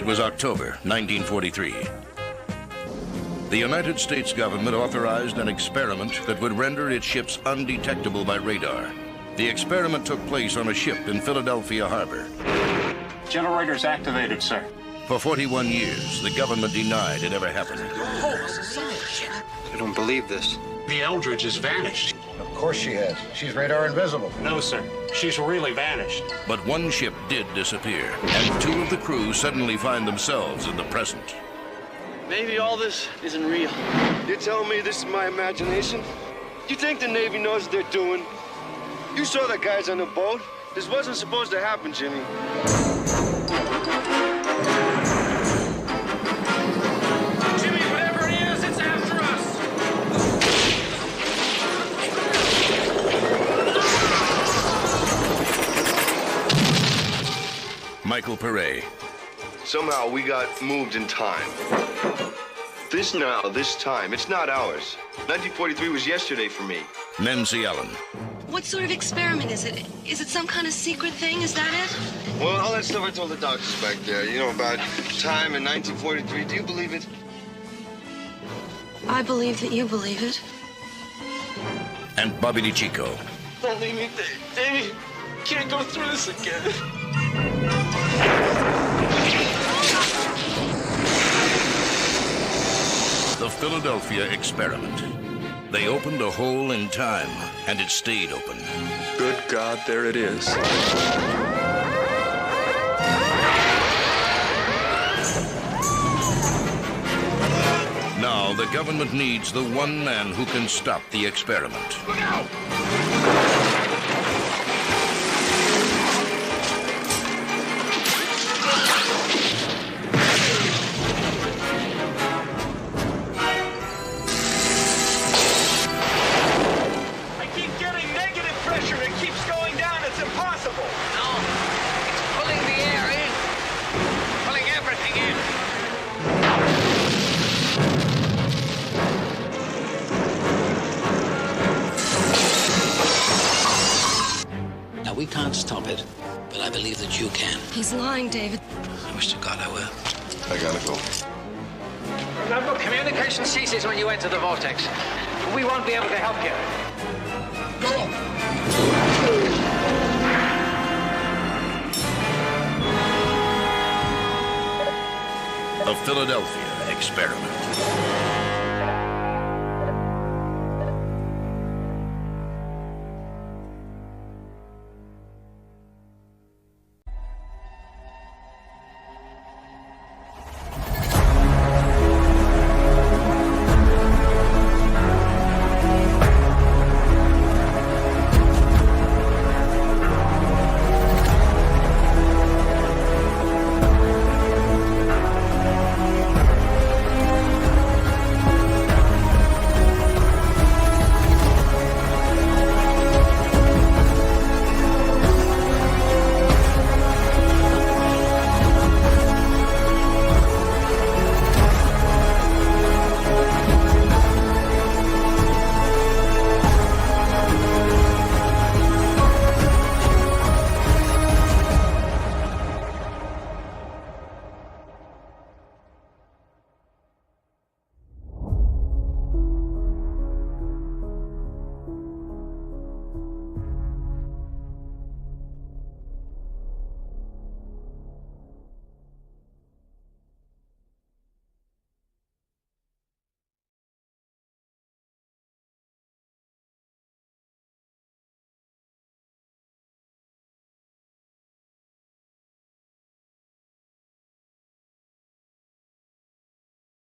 was October 1943. The United States government authorized an experiment that would render its ships undetectable by radar. The experiment took place on a ship in Philadelphia Harbor. Generators activated, sir. For 41 years, the government denied it ever happened. I don't believe this. The Eldridge has vanished. Of course she has. She's radar invisible. No, sir. She's really vanished. But one ship did disappear, and two of the crew suddenly find themselves in the present. Maybe all this isn't real. You're telling me this is my imagination? You think the Navy knows what they're doing? You saw the guys on the boat. This wasn't supposed to happen, Jimmy. Jimmy, whatever it is, it's after us. Michael Pere. Somehow we got moved in time. This time, it's not ours. 1943 was yesterday for me. Nancy Allen. What sort of experiment is it? Is it some kind of secret thing? Is that it? Well, all that stuff I told the doctors back there, you know, about time in 1943, do you believe it? I believe that you believe it. And Bobby DiCicco. Don't leave me, Davey. Can't go through this again. The Philadelphia experiment. They opened a hole in time, and it stayed open. Good God, there it is. Now, the government needs the one man who can stop the experiment. Look out! We can't stop it, but I believe that you can. He's lying, David. I wish to God I were. I gotta go. Remember, communication ceases when you enter the vortex. We won't be able to help you. A Philadelphia experiment.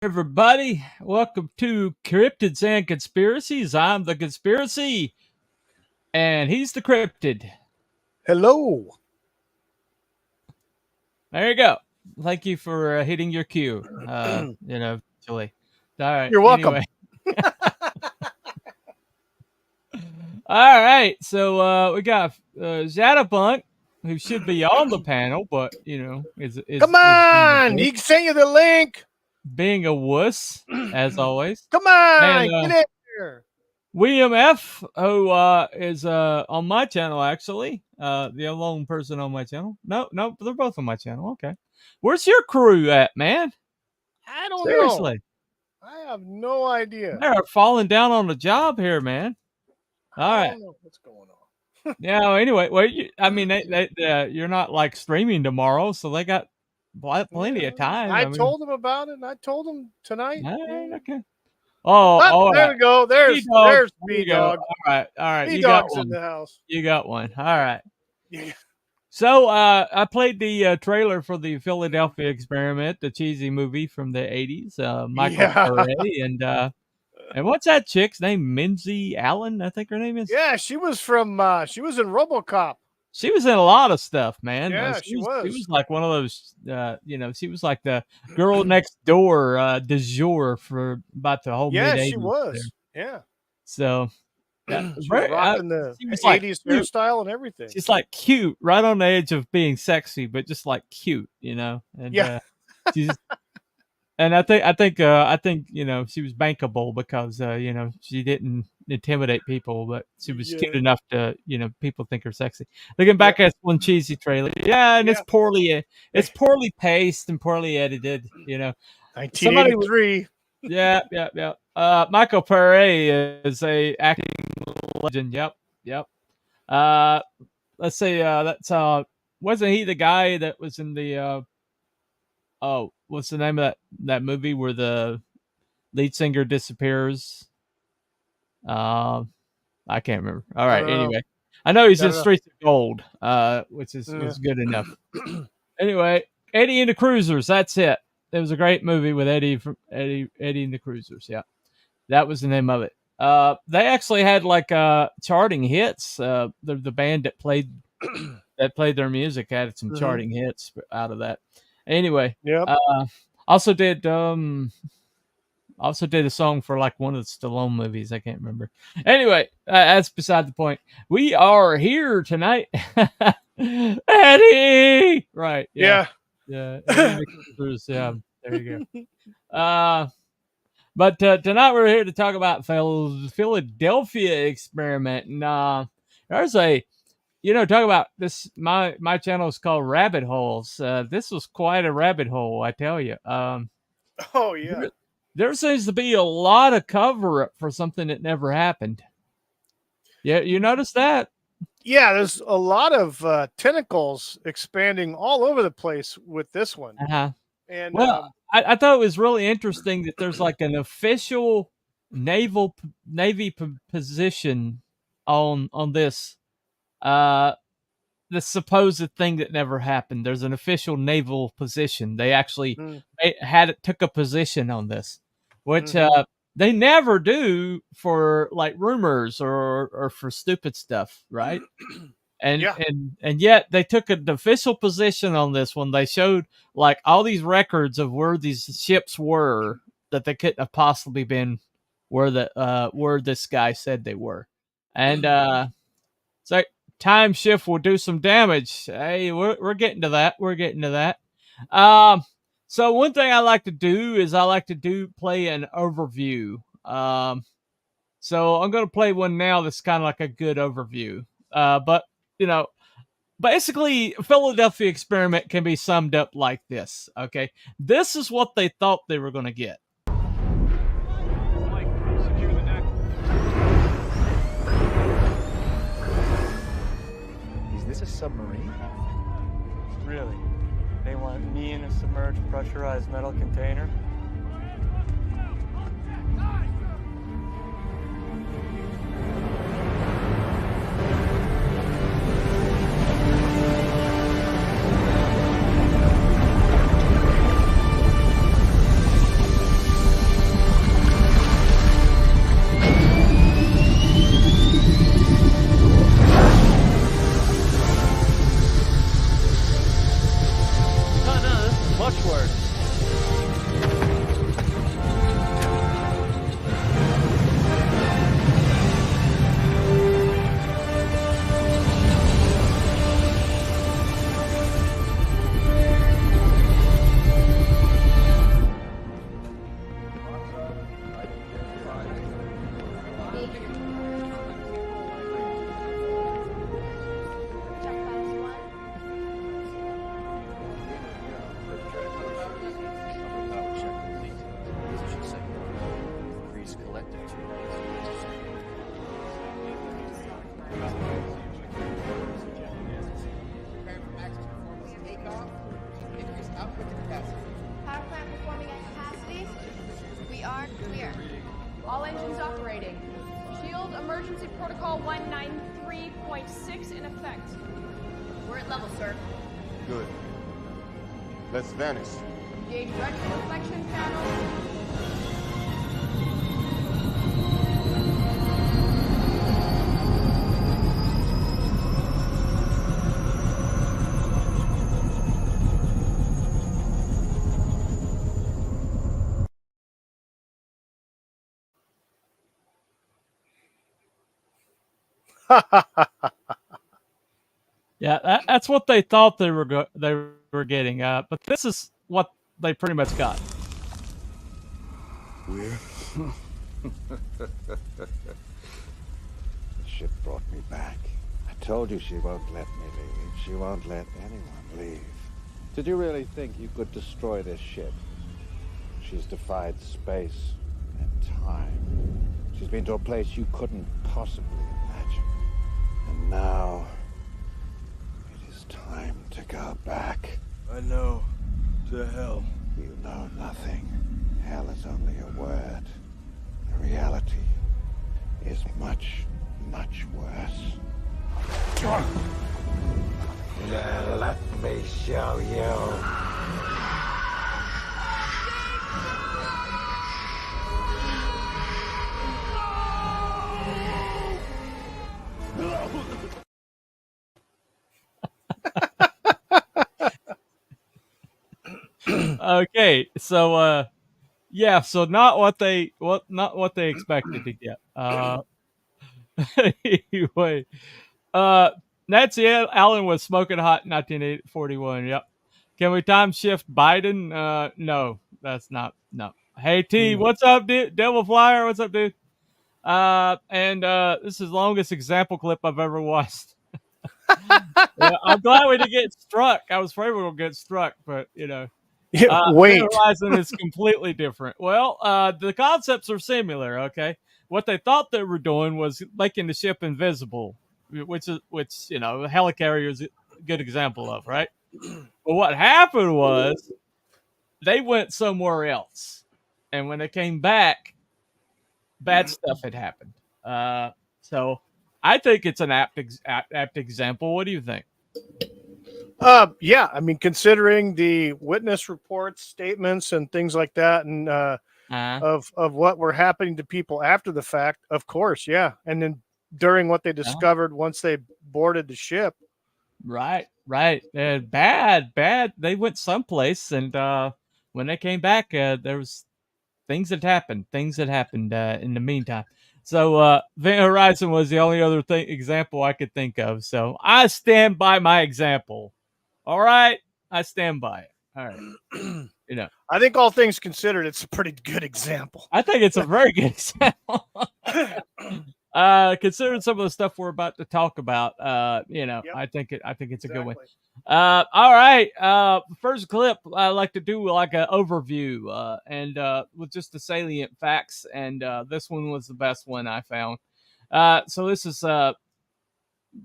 Everybody, welcome to Cryptids and Conspiracies. I'm the Conspiracy, and he's the Cryptid. Hello. There you go. Thank you for hitting your cue. Julie. All right. You're welcome. Anyway. All right. So we got Zadabunk, who should be on the panel, but is come on. He sent you the link. Being a wuss, as always. Come on, get in here. William F, who is on my channel, actually. The alone person on my channel. No, they're both on my channel. Okay. Where's your crew at, man? I don't Seriously. know. I have no idea. They're falling down on the job here, man. All right. I don't know what's going on. Yeah. Anyway, well, you're not like streaming tomorrow, so they got plenty of time. I told them about it, and I told them tonight. All right, okay. Oh, there we go. There's B-Dog. All right. B-Dog's in the house. You got one. All right. Yeah. So I played the trailer for the Philadelphia Experiment, the cheesy movie from the 80s. Michael Pare and what's that chick's name? Minzy Allen, I think her name is. Yeah, she was in RoboCop. She was in a lot of stuff, man. Yeah, she was. She was like one of those, she was like the girl next door du jour for about the whole mid-80s. Yeah, she was. There. Yeah. So she was rocking the 80s hairstyle and everything. She's like cute, right on the edge of being sexy, but just like cute, And yeah. She's and I think she was bankable because she didn't intimidate people, but she was cute enough to people think her sexy. Looking back at one cheesy trailer, and it's poorly paced and poorly edited. 1983. Yeah. Michael Pare is a acting legend. Yep. Let's see. That's wasn't he the guy that was in the what's the name of that movie where the lead singer disappears? I can't remember. All right. Anyway, I know he's in Streets of Gold, which was good enough. Anyway, Eddie and the Cruisers. That's it. It was a great movie with Eddie and the Cruisers. Yeah, that was the name of it. They actually had like charting hits. The band that played their music had some charting hits out of that. Anyway, also did a song for like one of the Stallone movies. I can't remember. Anyway, that's beside the point. We are here tonight, Eddie. Right? Yeah. Yeah. There you go. But tonight we're here to talk about Philadelphia Experiment, and there's a. Talk about this. My channel is called Rabbit Holes. This was quite a rabbit hole, I tell you. Oh yeah. There seems to be a lot of cover up for something that never happened. Yeah, you notice that? Yeah, there's a lot of tentacles expanding all over the place with this one. And I thought it was really interesting that there's like an official Navy position on this. The supposed thing that never happened. There's an official naval position. They actually took a position on this, which they never do for like rumors or for stupid stuff, right? And yet they took an official position on this one. They showed like all these records of where these ships were that they couldn't have possibly been where this guy said they were, and it's like. Time shift will do some damage. Hey, we're getting to that. So one thing I like to do is play an overview. So I'm going to play one now that's kind of like a good overview. But basically, Philadelphia Experiment can be summed up like this. Okay, this is what they thought they were going to get. Is this a submarine? Really? They want me in a submerged pressurized metal container? Much worse. Power plant performing at capacity. We are clear. All engines operating. Shield emergency protocol 193.6 in effect. We're at level, sir. Good. Let's vanish. Engage retro reflection panel. Yeah, that's what they thought they were getting. But this is what they pretty much got. We're. The ship brought me back. I told you she won't let me leave. She won't let anyone leave. Did you really think you could destroy this ship? She's defied space and time. She's been to a place you couldn't possibly imagine. And now, it is time to go back. I know. To hell. You know nothing. Hell is only a word. The reality is much, much worse. Let me show you. Okay, so yeah, so not what they expected to get. Anyway, Nancy Allen was smoking hot in 1941. Yep. Can we time shift Biden? No, that's not. No. Hey T, what's up, dude? Devil Flyer, what's up, dude? And this is the longest example clip I've ever watched. Yeah, I'm glad we didn't get struck. I was afraid we were gonna get struck, but you know. Wait. Horizon is completely different. Well, the concepts are similar. Okay, what they thought they were doing was making the ship invisible, which you know, a helicarrier is a good example of, right? But what happened was they went somewhere else, and when they came back, bad stuff had happened. So I think it's an apt example. What do you think? Yeah, I mean, considering the witness reports, statements, and things like that, and of what were happening to people after the fact, of course, yeah. And then during what they discovered once they boarded the ship. Right. Bad. They went someplace, and when they came back, there was things that happened in the meantime. So Event Horizon was the only other example I could think of. So I stand by my example. All right, I stand by it. All right, you know. I think all things considered, it's a pretty good example. I think it's a very good example. Considering some of the stuff we're about to talk about, you know, yep. I think it's a good one. All right, first clip I like to do like an overview, and with just the salient facts, and this one was the best one I found. So this is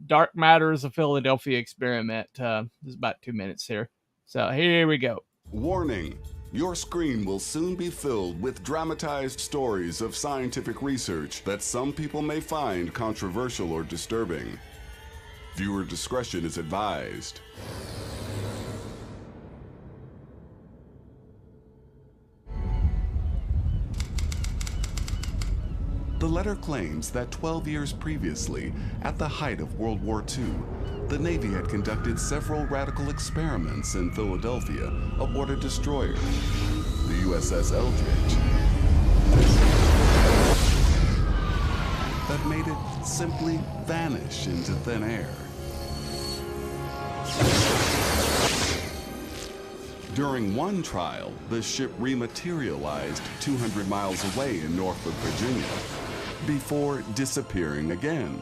Dark Matter is a Philadelphia experiment. This is about 2 minutes here. So here we go. Warning. Your screen will soon be filled with dramatized stories of scientific research that some people may find controversial or disturbing. Viewer discretion is advised. The letter claims that 12 years previously, at the height of World War II, the Navy had conducted several radical experiments in Philadelphia aboard a destroyer, the U.S.S. Eldridge, that made it simply vanish into thin air. During one trial, the ship rematerialized 200 miles away in Norfolk, Virginia. before disappearing again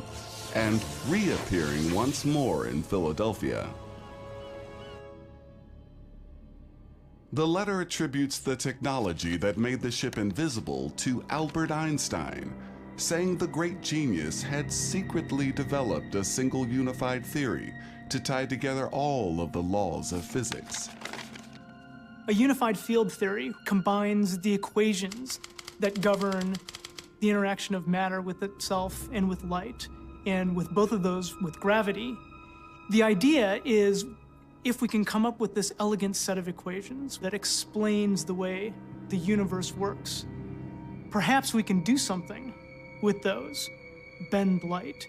and reappearing once more in Philadelphia. The letter attributes the technology that made the ship invisible to Albert Einstein, saying the great genius had secretly developed a single unified theory to tie together all of the laws of physics. A unified field theory combines the equations that govern the interaction of matter with itself and with light, and with both of those with gravity. The idea is, if we can come up with this elegant set of equations that explains the way the universe works, perhaps we can do something with those. Bend light,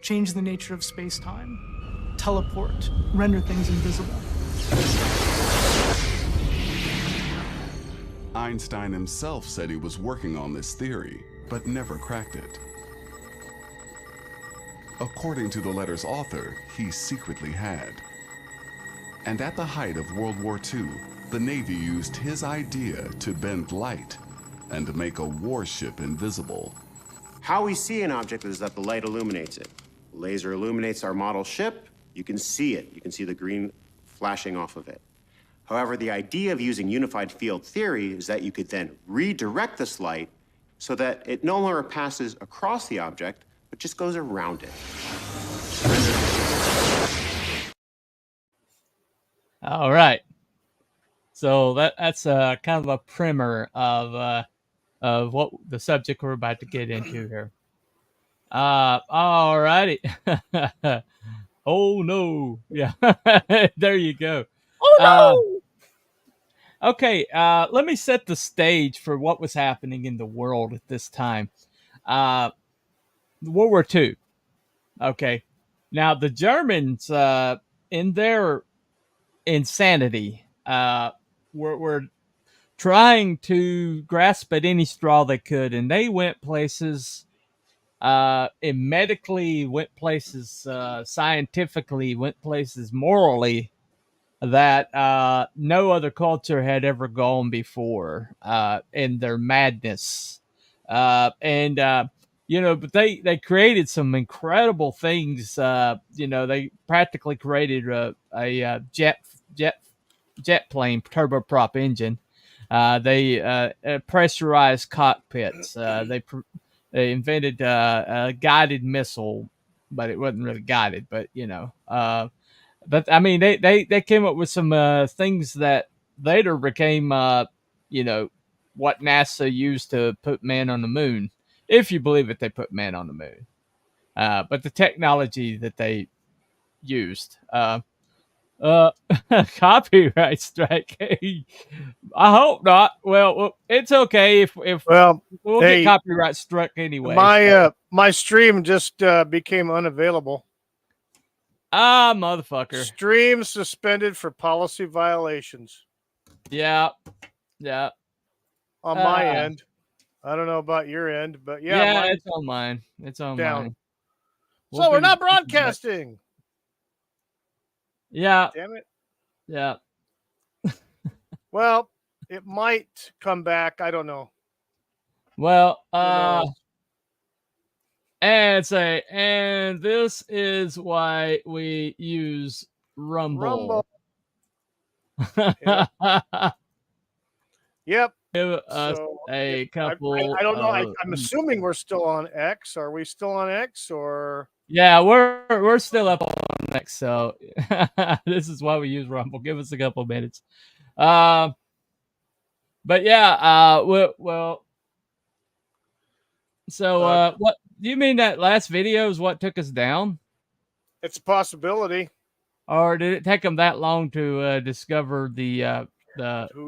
change the nature of space-time, teleport, render things invisible. Einstein himself said he was working on this theory, but never cracked it. According to the letter's author, he secretly had. And at the height of World War II, the Navy used his idea to bend light and make a warship invisible. How we see an object is that the light illuminates it. Laser illuminates our model ship. You can see it. You can see the green flashing off of it. However, the idea of using unified field theory is that you could then redirect this light so that it no longer passes across the object, but just goes around it. All right. So that's kind of a primer of what the subject we're about to get into here. All righty. Oh no. Yeah. There you go. Oh no. Okay, let me set the stage for what was happening in the world at this time. World War II. Okay. Now, the Germans, in their insanity, were trying to grasp at any straw they could, and they went places, medically, went places, scientifically, went places morally, that no other culture had ever gone before in their madness. But they created some incredible things. They practically created a jet plane turboprop engine. They pressurized cockpits. They invented a guided missile, but it wasn't really guided, but But I mean, they came up with some things that later became, what NASA used to put man on the moon, if you believe it. They put man on the moon, but the technology that they used, copyright strike. I hope not. Well, it's okay if we'll get copyright struck anyway. My stream just became unavailable. Ah, motherfucker. Stream suspended for policy violations. Yeah. On my end. I don't know about your end, but yeah, it's on mine. It's on down. Mine. So we're not broadcasting. Yeah. Damn it. Yeah. Well, it might come back. I don't know. Well, and this is why we use Rumble. Yep. Give us a couple. I don't know. I'm assuming we're still on X. Are we still on X or? Yeah, we're still up on X. So this is why we use Rumble. Give us a couple minutes. But yeah. Well. So what? Do you mean that last video is what took us down? It's a possibility. Or did it take them that long to discover the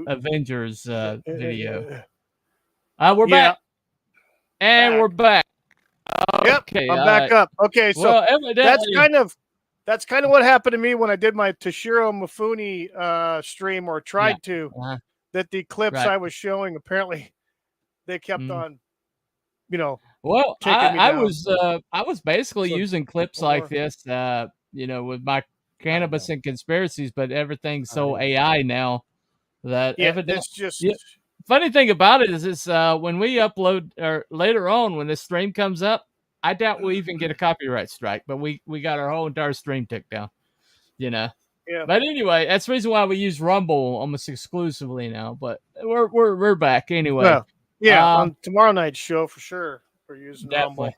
Avengers video? We're back. And we're back. Okay, I'm back up. Okay, so that's kind of what happened to me when I did my Toshiro Mifune stream, or tried to. That the clips I was showing, apparently they kept on, Well, I was basically using clips like this, with my cannabis and conspiracies, but everything's so AI now that it's just funny thing about it is when we upload or later on when this stream comes up, I doubt we'll even get a copyright strike, but we got our whole entire stream took down, you know. Yeah. But anyway, that's the reason why we use Rumble almost exclusively now. But we're back anyway. Well, yeah, on tomorrow night's show for sure. We're using Rumble.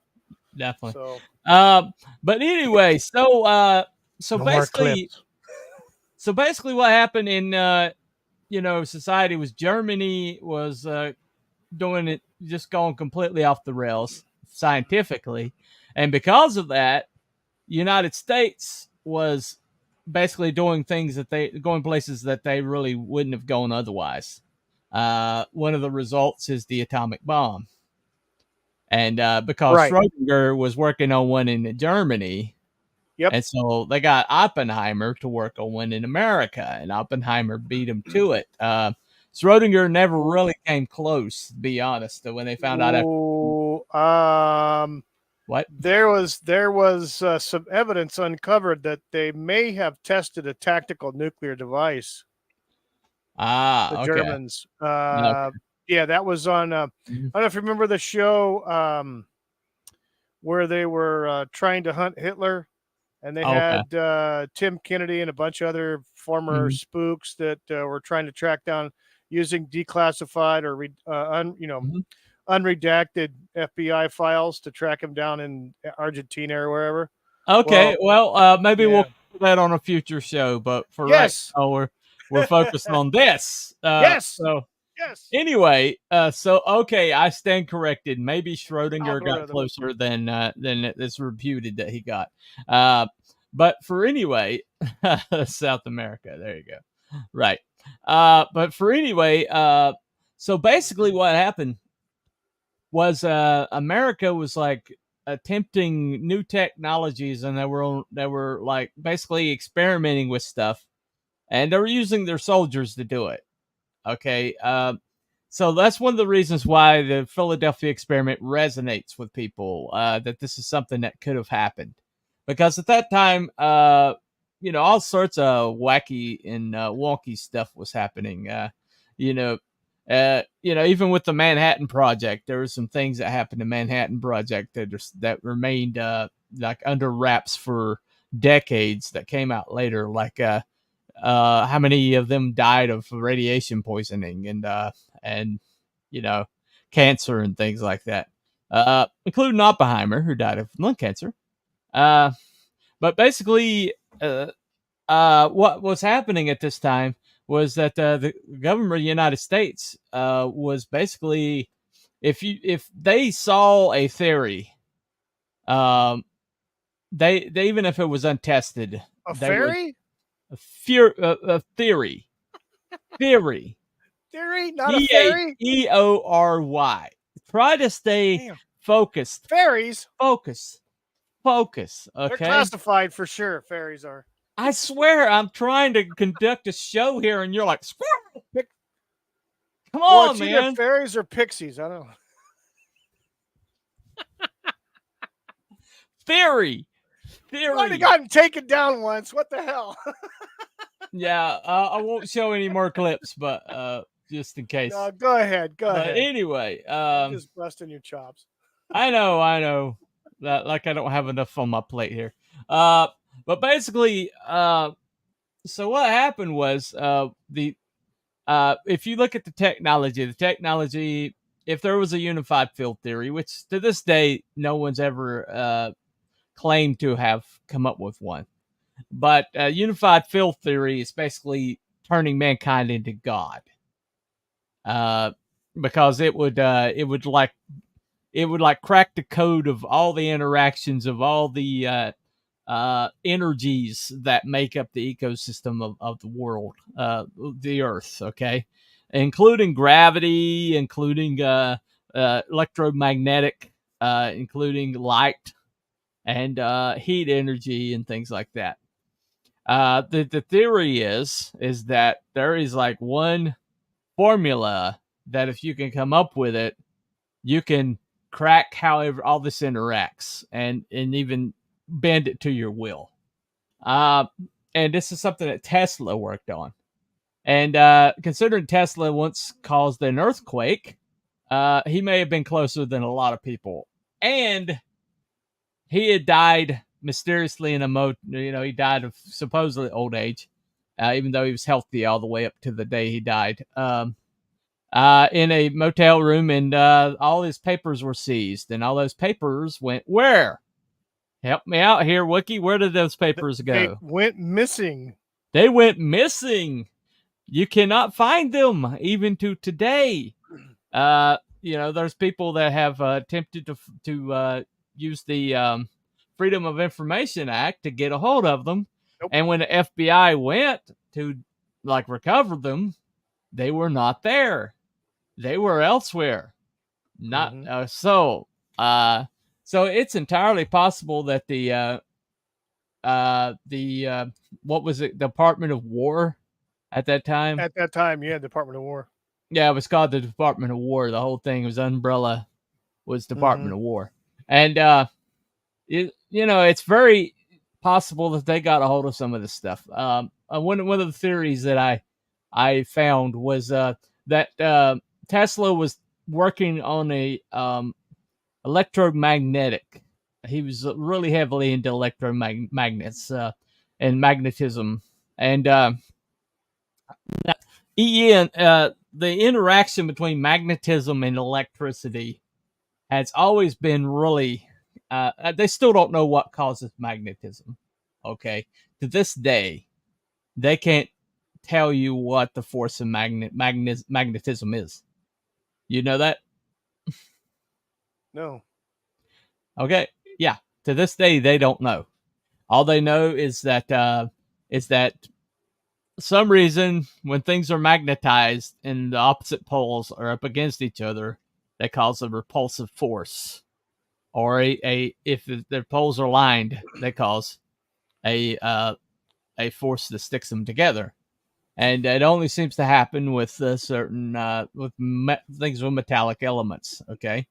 Definitely. So, but anyway, so No more basically, so basically, what happened in society was Germany was doing it, just going completely off the rails scientifically, and because of that, United States was basically doing places that they really wouldn't have gone otherwise. One of the results is the atomic bomb. And because Schrodinger was working on one in Germany, and so they got Oppenheimer to work on one in America, and Oppenheimer beat him to it. Schrodinger never really came close, to be honest, when they found out. What? There was some evidence uncovered that they may have tested a tactical nuclear device. The Germans. Yeah, that was on. I don't know if you remember the show where they were trying to hunt Hitler, and they had Tim Kennedy and a bunch of other former spooks that were trying to track down using declassified or unredacted FBI files to track him down in Argentina or wherever. Okay, well, maybe we'll put that on a future show, but for right now, we're focused on this. Anyway, I stand corrected. Maybe Schrodinger got closer than it's reputed that he got. But for anyway, South America, there you go. Right. But for anyway, so basically what happened was America was like attempting new technologies, and they were like basically experimenting with stuff, and they were using their soldiers to do it. Okay. So that's one of the reasons why the Philadelphia experiment resonates with people, that this is something that could have happened, because at that time, all sorts of wacky and wonky stuff was happening. Even with the Manhattan Project, there were some things that happened in Manhattan Project that remained like under wraps for decades that came out later, like how many of them died of radiation poisoning and cancer and things like that, including Oppenheimer, who died of lung cancer. But basically, what was happening at this time was that the government of the United States was basically, if they saw a theory, they even if it was untested, a theory, a theory, not a fairy. EORY. Try to stay focused. Fairies, focus. Okay, they're classified for sure. Fairies are. I swear, I'm trying to conduct a show here, and you're like, squirrel. Come on, man. Either fairies or pixies. I don't know. Theory. I've already gotten taken down once. What the hell? Yeah, I won't show any more clips, but just in case. No, go ahead. But anyway, I'm just busting your chops. I know. That like I don't have enough on my plate here. But basically, so what happened was if you look at the technology, if there was a unified field theory, which to this day no one's ever claimed to have come up with one, but unified field theory is basically turning mankind into God, because it would crack the code of all the interactions of all the energies that make up the ecosystem of the world, the Earth, okay? Including gravity, including electromagnetic, including light and heat energy and things like that. The theory is that there is like one formula that if you can come up with it, you can crack however all this interacts and even bend it to your will. And this is something that Tesla worked on. And considering Tesla once caused an earthquake, he may have been closer than a lot of people. And he had died mysteriously in he died of supposedly old age, even though he was healthy all the way up to the day he died. In a motel room, and all his papers were seized, and all those papers went where? Help me out here, Wookie. Where did those papers go? They went missing. They went missing. You cannot find them even to today. There's people that have attempted to use the Freedom of Information Act to get a hold of them. Nope. And when the FBI went to recover them, they were not there. They were elsewhere. Not so it's entirely possible that the what was it, Department of War at that time? At that time, yeah, Department of War. Yeah, it was called the Department of War. The whole thing was umbrella was Department of War. And it's very possible that they got a hold of some of this stuff. One of the theories that I found was that Tesla was working on a electromagnetic. He was really heavily into electromagnets and magnetism, and the interaction between magnetism and electricity has always been really. They still don't know what causes magnetism. Okay, to this day, they can't tell you what the force of magnetism is. You know that? No. Okay. Yeah. To this day, they don't know. All they know is that some reason when things are magnetized and the opposite poles are up against each other, they cause a repulsive force. Or if their poles are lined, they cause a force that sticks them together. And it only seems to happen with certain things with metallic elements. Okay.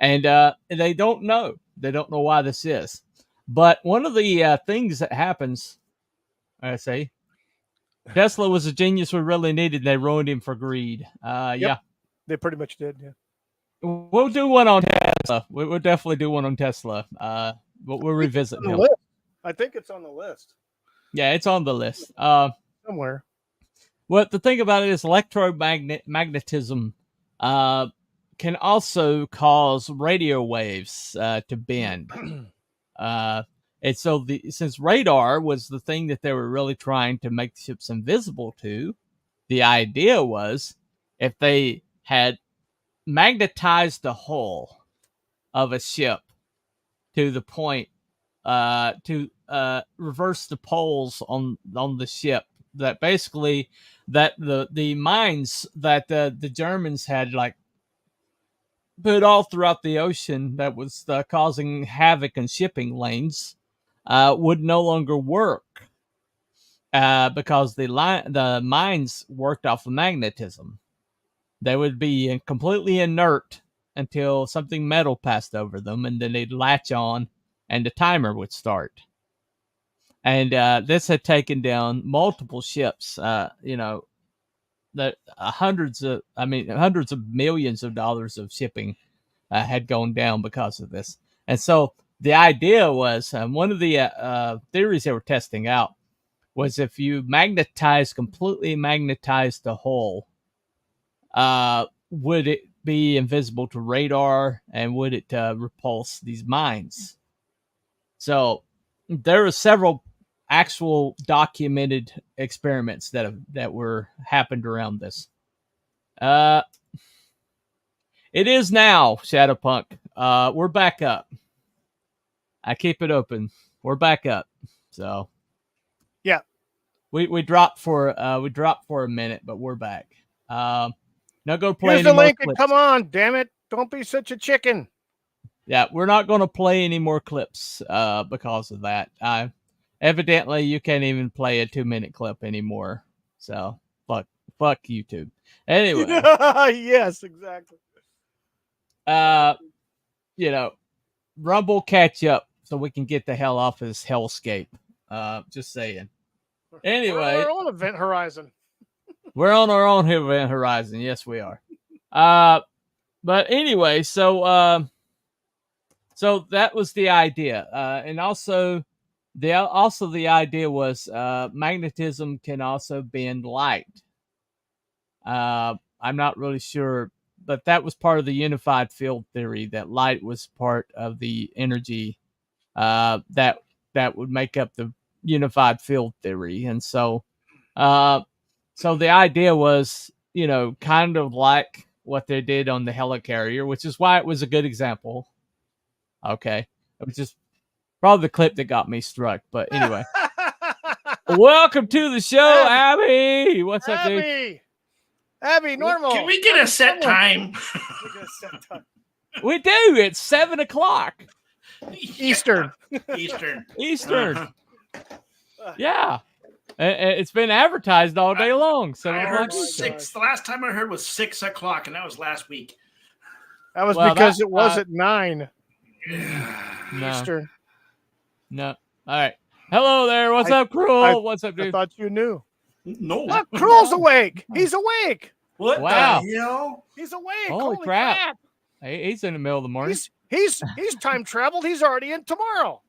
And they don't know. They don't know why this is. But one of the things that happens, I say, Tesla was a genius we really needed. They ruined him for greed. Yeah. They pretty much did, yeah. We'll do one on Tesla. We'll definitely do one on Tesla. We'll revisit him. I think it's on the list. Yeah, it's on the list. Somewhere. Well, the thing about it is electromagnetism can also cause radio waves to bend. And so since radar was the thing that they were really trying to make ships invisible to, the idea was if they had magnetized the hull of a ship to the point to reverse the poles on the ship, that basically that the mines that the Germans had put all throughout the ocean that was causing havoc in shipping lanes would no longer work because the mines worked off of magnetism. They would be completely inert until something metal passed over them, and then they'd latch on, and the timer would start. And this had taken down multiple ships. That hundreds of millions of dollars of shipping had gone down because of this. And so the idea was one of the theories they were testing out was if you completely magnetize the hull, would it be invisible to radar, and would it repulse these mines? So there are several actual documented experiments that were happened around this. It is now, Shadowpunk. We're back up. I keep it open. We're back up. So yeah, we dropped for a minute, but we're back. Now go play. Here's the link. Come on, damn it! Don't be such a chicken. Yeah, we're not going to play any more clips because of that. Evidently, you can't even play a 2-minute clip anymore. So fuck YouTube. Anyway, yes, exactly. Rumble catch up so we can get the hell off of this hellscape. Just saying. Anyway, we're on Event Horizon. We're on our own event horizon. Yes, we are. But anyway, so that was the idea, and also the idea was magnetism can also bend light. I'm not really sure, but that was part of the unified field theory, that light was part of the energy that would make up the unified field theory. And so the idea was, kind of like what they did on the helicarrier, which is why it was a good example. Okay. Which is probably the clip that got me struck. But anyway. Welcome to the show, Abby. What's up, dude? Abby, normal. Can we get a set time? We do. It's 7 o'clock. Eastern. Eastern. Yeah. It's been advertised all day long. So I heard 6. The last time I heard was 6 o'clock, and that was last week. That was because it was at 9 Eastern. No. All right. Hello there. What's up, Cruel? What's up, dude? I thought you knew. No. Look, Cruel's awake. He's awake. What the hell? He's awake. Holy crap. He's in the middle of the morning. He's time traveled. He's already in tomorrow.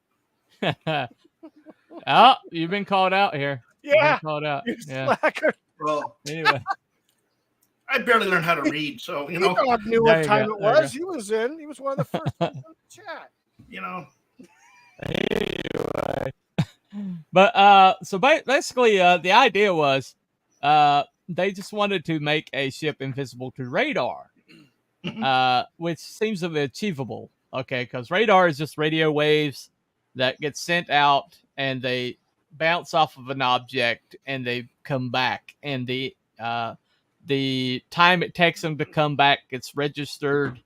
Oh, you've been called out here. Yeah. You've been called out. Yeah. Slacker. Well, anyway. I barely learned how to read, so He knew what time it was. He was in. He was one of the first people in the chat. Anyway. But so basically, the idea was they just wanted to make a ship invisible to radar, which seems to be achievable. Okay, because radar is just radio waves that get sent out and they bounce off of an object and they come back, and the time it takes them to come back gets registered,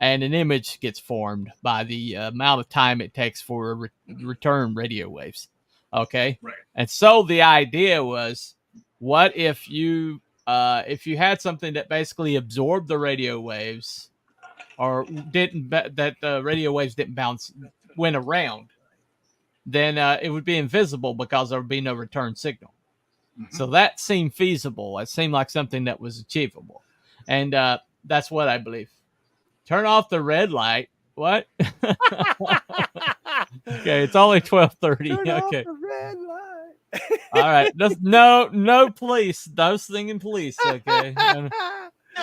and an image gets formed by the amount of time it takes for return radio waves. Okay. Right. And so the idea was, what if you had something that basically absorbed the radio waves, or that the radio waves didn't went around, then it would be invisible because there would be no return signal. Mm-hmm. So that seemed feasible. It seemed like something that was achievable. And that's what I believe. Turn off the red light. What? Okay, it's only 12:30. Okay. All right. No police. No singing police. Okay.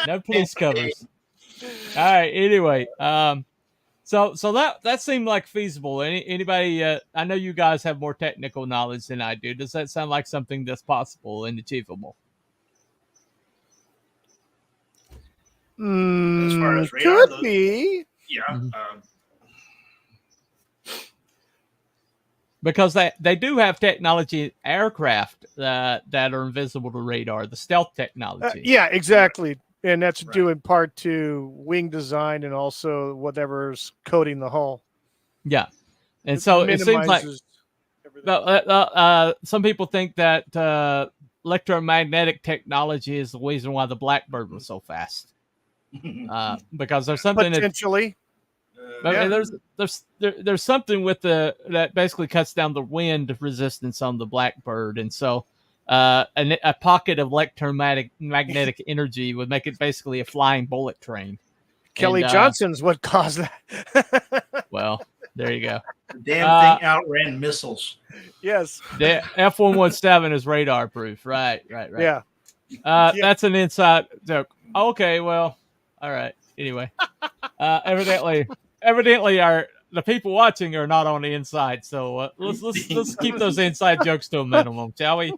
No police covers. All right. Anyway, so that seemed like feasible. Anybody? I know you guys have more technical knowledge than I do. Does that sound like something that's possible and achievable? As far as radar, could be. Yeah. Mm-hmm. Because they do have technology, aircraft that are invisible to radar, the stealth technology. Yeah, exactly. And that's due in part to wing design and also whatever's coating the hull. Yeah. And so it seems like some people think that electromagnetic technology is the reason why the Blackbird was so fast. Because there's something potentially. There's something with that basically cuts down the wind resistance on the Blackbird, and so a pocket of electromagnetic energy would make it basically a flying bullet train. Kelly Johnson's what caused that. Well, there you go. The damn thing outran missiles. Yes. The F-117 is radar proof. Right. Yeah. That's an inside joke. Okay, well, all right. Anyway, evidently the people watching are not on the inside, so let's keep those inside jokes to a minimum, shall we?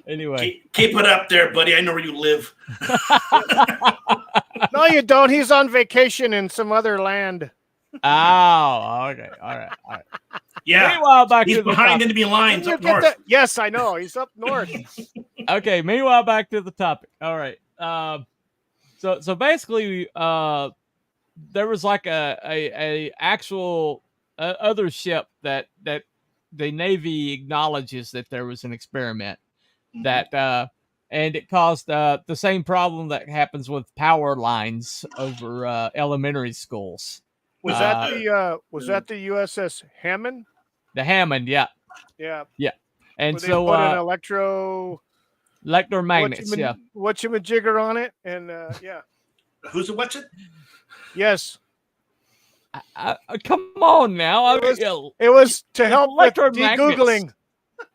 Anyway, keep it up there, buddy. I know where you live. No, you don't. He's on vacation in some other land. Oh, okay. All right. Yeah. Meanwhile, he's behind enemy lines up north. Yes, I know. He's up north. Okay. Meanwhile, back to the topic. All right. So basically, there was like a actual other ship that the Navy acknowledges that there was an experiment that and it caused the same problem that happens with power lines over elementary schools. Was that the U.S.S. Hammond? The Hammond, yeah. Yeah. And where they so put an electro Electromagnets, yeah. Whatchamajigger on it, and yeah. Who's a what's it? Yes. Come on now. It was to help with de-googling.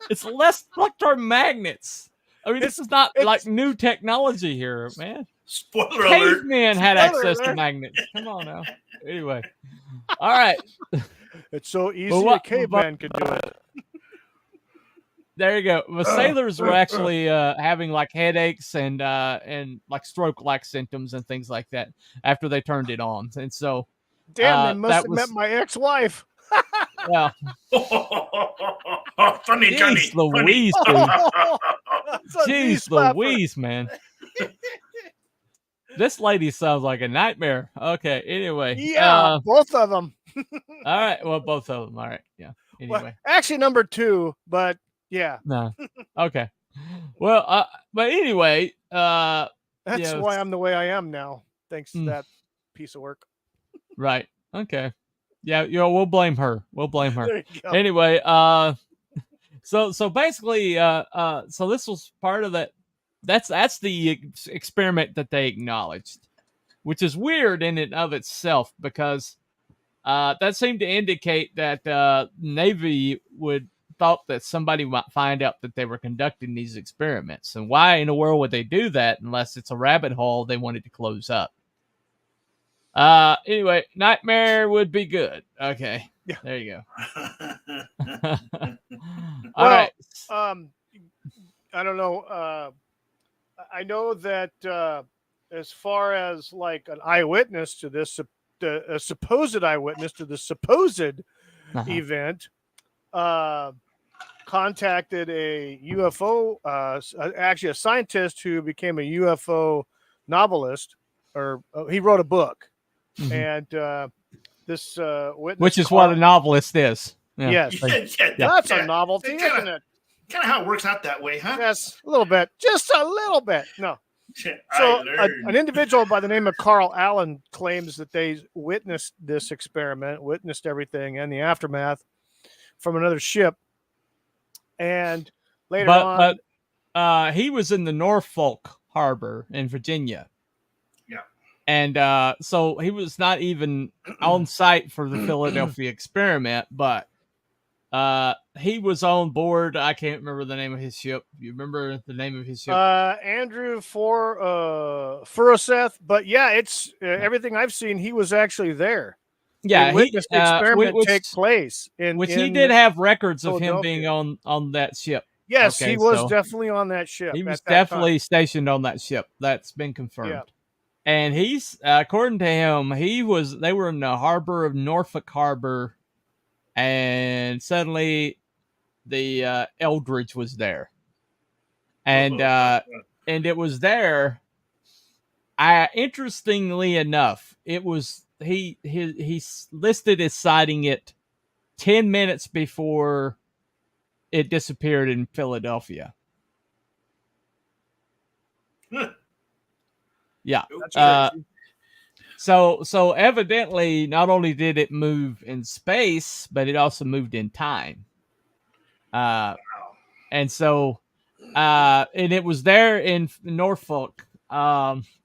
It's less electromagnets. I mean, this is not like new technology here, man. Spoiler alert. Cavemen had access to magnets. Come on now. Anyway. All right. It's so easy a caveman could do it. There you go. The sailors were actually having like headaches and like stroke-like symptoms and things like that after they turned it on. And so damn, they must have met my ex-wife. Well, funny, Johnny. Jeez Louise, dude. Jeez Louise, man. This lady sounds like a nightmare. Okay, anyway. Yeah, both of them. All right, well, both of them. All right, yeah. Anyway. Well, actually, number 2, but yeah. No. Okay. Well, but anyway, that's why I'm the way I am now, thanks to that piece of work. Right. Okay. Yeah, we'll blame her. We'll blame her. There you go. Anyway, so basically, so this was part of that. That's the experiment that they acknowledged, which is weird in and of itself because that seemed to indicate that Navy would thought that somebody might find out that they were conducting these experiments, and why in the world would they do that unless it's a rabbit hole they wanted to close up? Anyway, nightmare would be good. Okay. Yeah. There you go. All right. I don't know. I know that as far as like an eyewitness to this, a supposed eyewitness to the supposed event, contacted a UFO, actually a scientist who became a UFO novelist, or he wrote a book. Mm-hmm. And this witness, which is what a novelist is. Yeah. Yes, that's a novelty, isn't it? Kind of how it works out that way, huh? Yes, a little bit, just a little bit. No. So an individual by the name of Carl Allen claims that they witnessed this experiment, witnessed everything and the aftermath from another ship. And later on, but he was in the Norfolk Harbor in Virginia. And so he was not even on site for the Philadelphia experiment, but he was on board. I can't remember the name of his ship. You remember the name of his ship? Andrew Furoseth. But yeah, it's everything I've seen. He was actually there. Yeah, he witnessed the experiment take place. He did have records of him being on that ship. Yes, he was definitely on that ship. He was definitely stationed on that ship. That's been confirmed. Yeah. And he's, according to him, they were in the harbor of Norfolk Harbor, and suddenly the Eldridge was there. And it was there. Interestingly enough, it was he listed as sighting it 10 minutes before it disappeared in Philadelphia. Yeah. So evidently, not only did it move in space, but it also moved in time. And so, and it was there in Norfolk,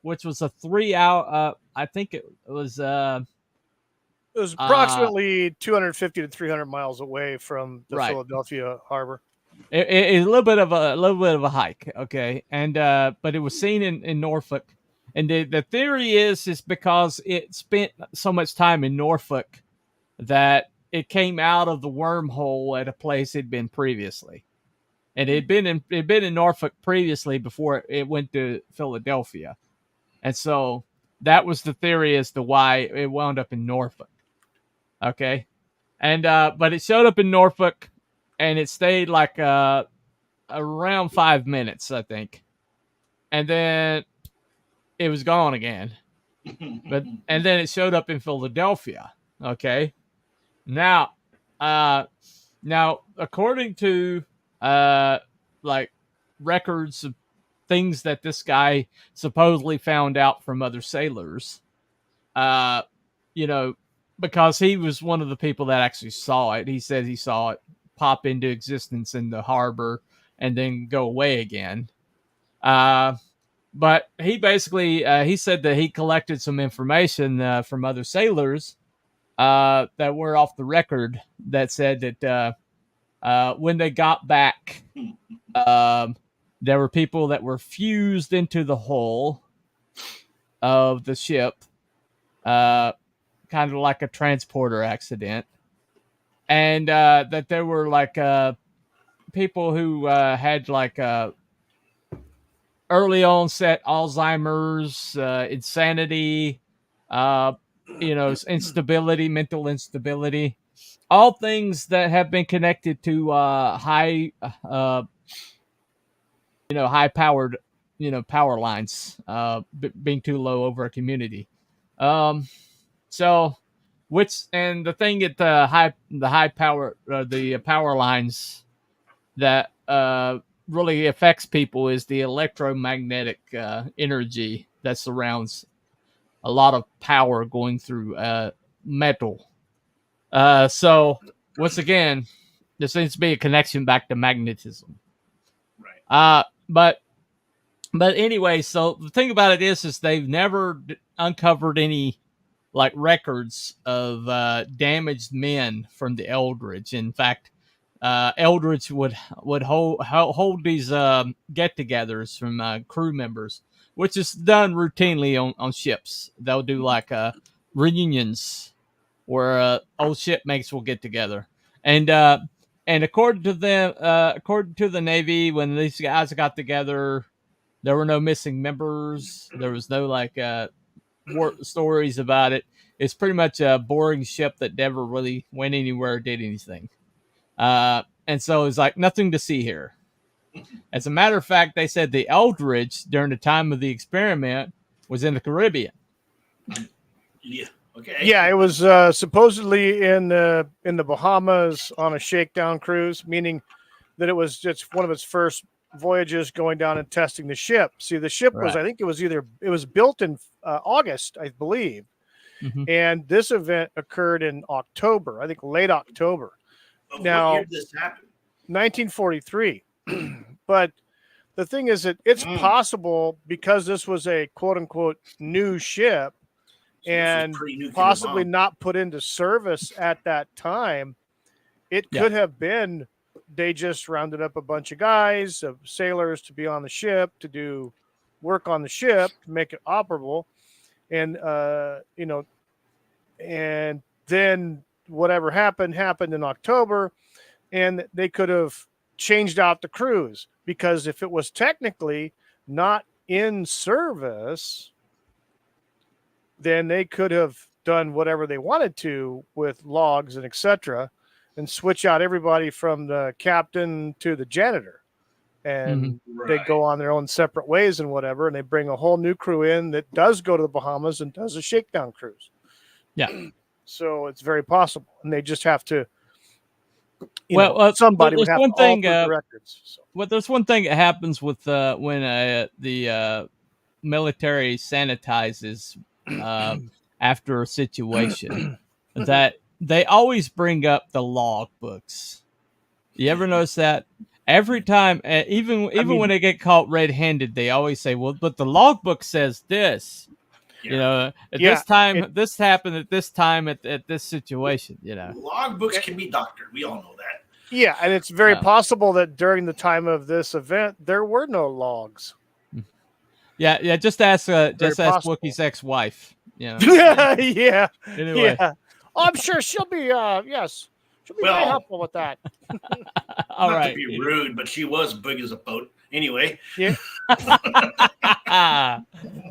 which was a 3-hour. I think it was. It was approximately 250 to 300 miles away from the Philadelphia harbor. It's a little bit of a hike, okay, and but it was seen in Norfolk. And the theory is because it spent so much time in Norfolk that it came out of the wormhole at a place it'd been previously. And it'd been in Norfolk previously before it went to Philadelphia. And so that was the theory as to why it wound up in Norfolk. Okay. And but it showed up in Norfolk and it stayed like around 5 minutes, I think. And then it was gone again. And then it showed up in Philadelphia. Okay. Now according to like records of things that this guy supposedly found out from other sailors, because he was one of the people that actually saw it. He said he saw it pop into existence in the harbor and then go away again. But he basically he said that he collected some information from other sailors that were off the record that said that when they got back, there were people that were fused into the hull of the ship, kind of like a transporter accident, and that there were like people who had like early onset Alzheimer's, insanity, instability, mental instability, all things that have been connected to high powered, power lines being too low over a community. So, and the thing at the high power, the power lines that really affects people is the electromagnetic energy that surrounds a lot of power going through metal. So once again, there seems to be a connection back to magnetism. Right. But anyway, so the thing about it is they've never uncovered any like records of damaged men from the Eldridge. In fact, Eldridge would hold these get-togethers from crew members, which is done routinely on ships. They'll do like reunions where old shipmates will get together, and according to them, according to the Navy, when these guys got together, there were no missing members. There was no like war stories about it. It's pretty much a boring ship that never really went anywhere or did anything. And so it's like nothing to see here. As a matter of fact, they said the Eldridge during the time of the experiment was in the Caribbean. Yeah. Okay. Yeah, it was supposedly in the Bahamas on a shakedown cruise, meaning that it was just one of its first voyages going down and testing the ship. See, the ship was, I think it was built in August, I believe. Mm-hmm. And this event occurred in October, I think late October. Now, what year did this happen? 1943. But the thing is that it's possible, because this was a quote unquote new ship and possibly not put into service at that time, it could have been they just rounded up a bunch of guys, of sailors, to be on the ship, to do work on the ship, to make it operable. And, and then whatever happened in October, and they could have changed out the crews, because if it was technically not in service, then they could have done whatever they wanted to with logs and etc. and switch out everybody from the captain to the janitor. And they go on their own separate ways and whatever. And they bring a whole new crew in that does go to the Bahamas and does a shakedown cruise. Yeah. So it's very possible. And they just have to, somebody would have to alter the records. So. Well, there's one thing that happens with when the military sanitizes after a situation that they always bring up the log books. You ever notice that? Every time, even when they get caught red-handed, they always say, "Well, but the logbook says this." Yeah. At this time, this happened at this time at this situation. Logbooks can be doctored. We all know that. Yeah, and it's very possible that during the time of this event, there were no logs. Yeah. Just ask Wookie's ex-wife. Yeah. Anyway. Yeah. Oh, I'm sure she'll be. Yes. She'll be very helpful with that. All Not right. to be rude, but she was big as a boat. Anyway. Yeah.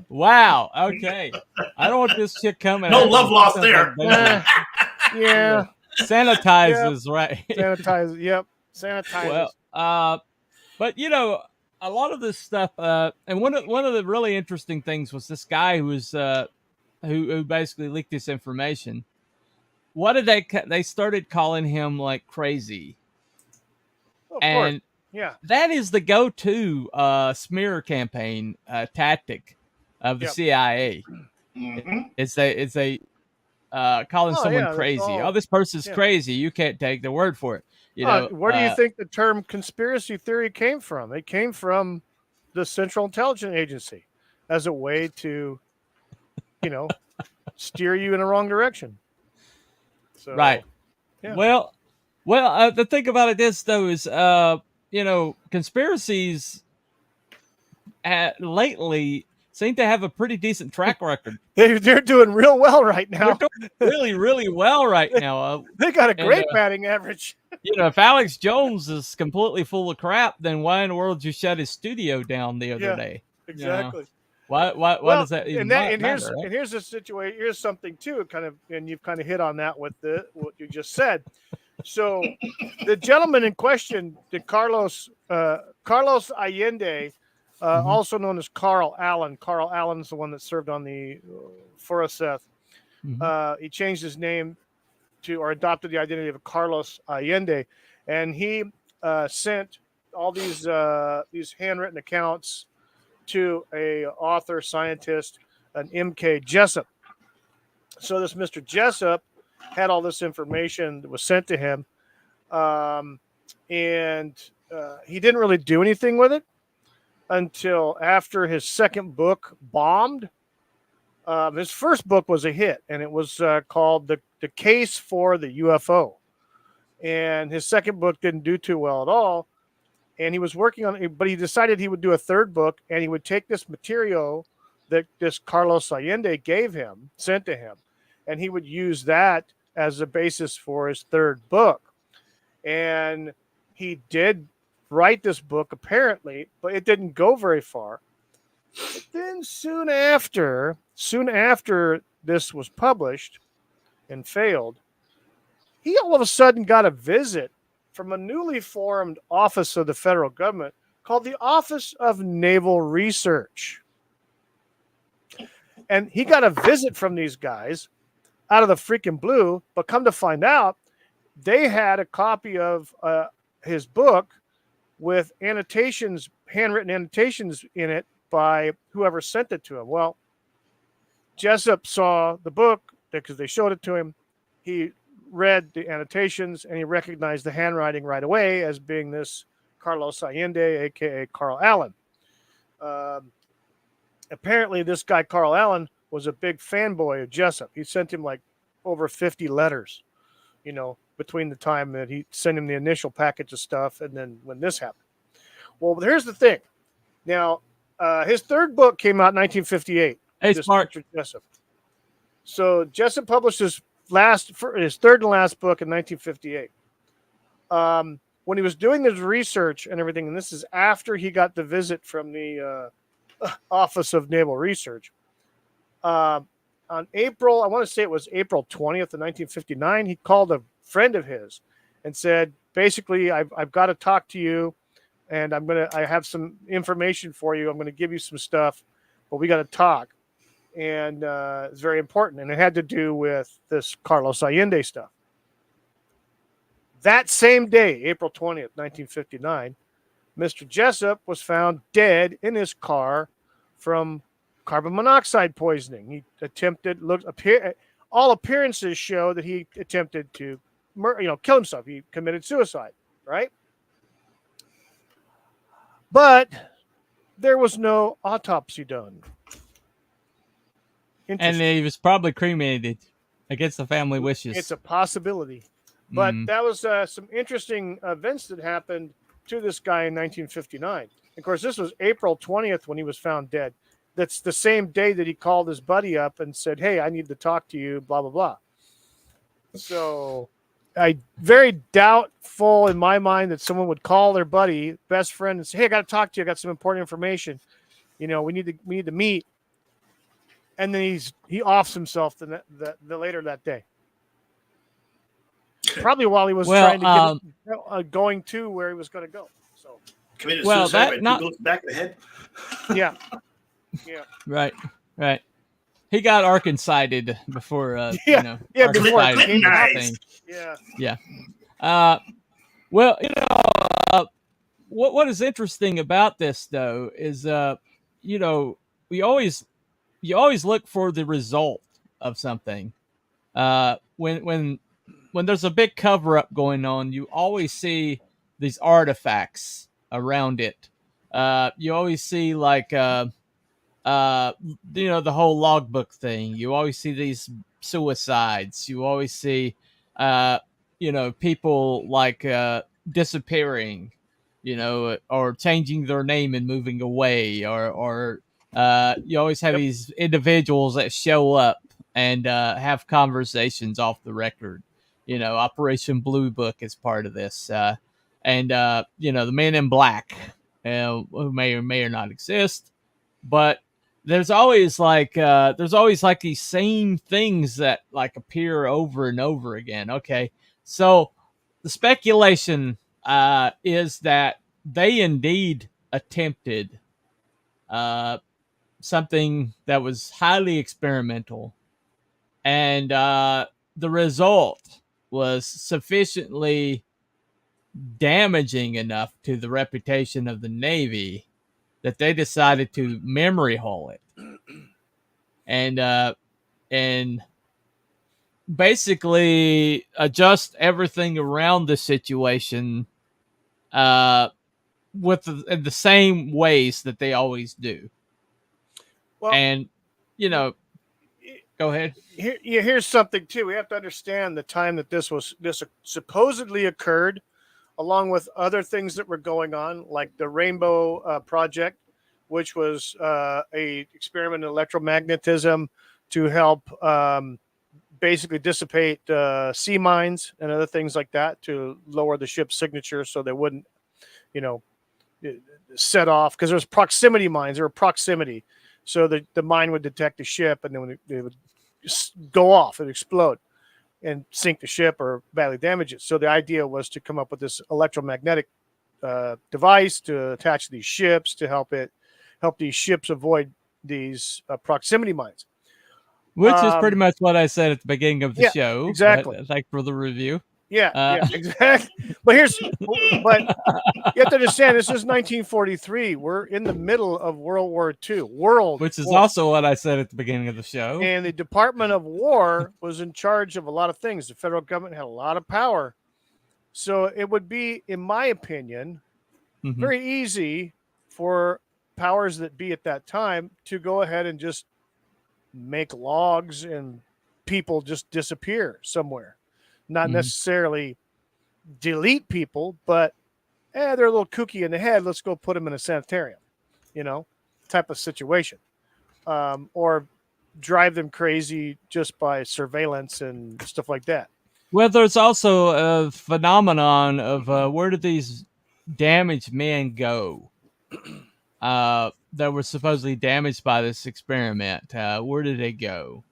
Wow. Okay. I don't want this shit coming. No love lost there. Yeah. Sanitizes, right? Sanitize. Yep. Sanitizes. Well, but a lot of this stuff, and one of the really interesting things was this guy who was who basically leaked this information. What did they started calling him like crazy? Of and course. Yeah, that is the go-to smear campaign tactic of the CIA. Mm-hmm. It's a calling someone crazy. This person's crazy. You can't take their word for it. Where do you think the term conspiracy theory came from? It came from the Central Intelligence Agency as a way to, steer you in the wrong direction. So, right. Yeah. Well, the thing about it is, though, is conspiracies lately seem to have a pretty decent track record. They're doing real well right now. They're doing really, really well right now. They got a great batting average. If Alex Jones is completely full of crap, then why in the world did you shut his studio down the other day? Exactly. Why does that even matter? And here's the situation. Here's something too, and you've kind of hit on that with what you just said. So, the gentleman in question, Carlos Allende, also known as Carl Allen. Carl Allen's the one that served on the U.S.S. He changed his name or adopted the identity of Carlos Allende, and he sent all these handwritten accounts to a author, scientist, an M.K. Jessup. So this Mr. Jessup had all this information that was sent to him, and he didn't really do anything with it until after his second book bombed. His first book was a hit, and it was called The Case for the UFO. And his second book didn't do too well at all. And he was working on it, but he decided he would do a third book, and he would take this material that this Carlos Allende sent to him, and he would use that as a basis for his third book. And he did write this book, apparently, but it didn't go very far. But then soon after this was published and failed, he all of a sudden got a visit from a newly formed office of the federal government called the Office of Naval Research. And he got a visit from these guys out of the freaking blue, but come to find out, they had a copy of his book with annotations, handwritten annotations in it by whoever sent it to him. Well, Jessup saw the book because they showed it to him. He read the annotations and he recognized the handwriting right away as being this Carlos Allende, aka Carl Allen. Apparently, this guy Carl Allen was a big fanboy of Jessup. He sent him like over 50 letters, between the time that he sent him the initial package of stuff and then when this happened. Well, here's the thing. Now, his third book came out in 1958. Hey, smart. Jessup. So Jessup published his third and last book in 1958. When he was doing this research and everything, and this is after he got the visit from the Office of Naval Research, on April 20th of 1959, he called a friend of his and said, basically, I've got to talk to you, and I have some information for you. I'm going to give you some stuff, but we got to talk. And it's very important. And it had to do with this Carlos Allende stuff. That same day, April 20th, 1959, Mr. Jessup was found dead in his car from carbon monoxide poisoning. All appearances show that he attempted to kill himself. He committed suicide, right? But there was no autopsy done. And he was probably cremated against the family wishes. It's a possibility. But that was some interesting events that happened to this guy in 1959. Of course, this was April 20th when he was found dead. That's the same day that he called his buddy up and said, hey, I need to talk to you, blah, blah, blah. So very doubtful in my mind that someone would call their buddy, best friend, and say, hey, I got to talk to you. I got some important information. We need to meet. And then he offs himself the later that day. Probably while he was trying to get going to where he was going to go. So committed suicide by 2 bullets back of the head. Yeah. Right. He got Arkancided before. Before Arkancided. Yeah. Well, what is interesting about this though is you always look for the result of something. When there's a big cover up going on, you always see these artifacts around it. You always see like the whole logbook thing. You always see these suicides. You always see people like disappearing, or changing their name and moving away, or you always have these individuals that show up and have conversations off the record. Operation Blue Book is part of this, and the Men in Black, who may or may or not exist, but there's always like these same things that like appear over and over again. Okay, so the speculation is that they indeed attempted something that was highly experimental, and the result was sufficiently damaging enough to the reputation of the Navy that they decided to memory hole it, and basically adjust everything around the situation with the same ways that they always do. Well, and go ahead. Here's something too. We have to understand the time that this supposedly occurred, along with other things that were going on, like the Rainbow Project, which was a experiment in electromagnetism to help basically dissipate sea mines and other things like that to lower the ship's signature so they wouldn't, set off, because there's proximity mines. There were proximity, so the mine would detect the ship, and then when it would go off, it would explode and sink the ship or badly damage it. So the idea was to come up with this electromagnetic device to attach to these ships to help these ships avoid these proximity mines. Which is pretty much what I said at the beginning of the show. Exactly. Thanks for the review. Yeah, exactly. But you have to understand, this is 1943. We're in the middle of World War II. Which is also what I said at the beginning of the show. And the Department of War was in charge of a lot of things. The federal government had a lot of power. So it would be, in my opinion, very easy for powers that be at that time to go ahead and just make logs and people just disappear somewhere. Not necessarily delete people, but they're a little kooky in the head. Let's go put them in a sanitarium, type of situation. Or drive them crazy just by surveillance and stuff like that. Well, there's also a phenomenon of where did these damaged men go that were supposedly damaged by this experiment? Where did they go?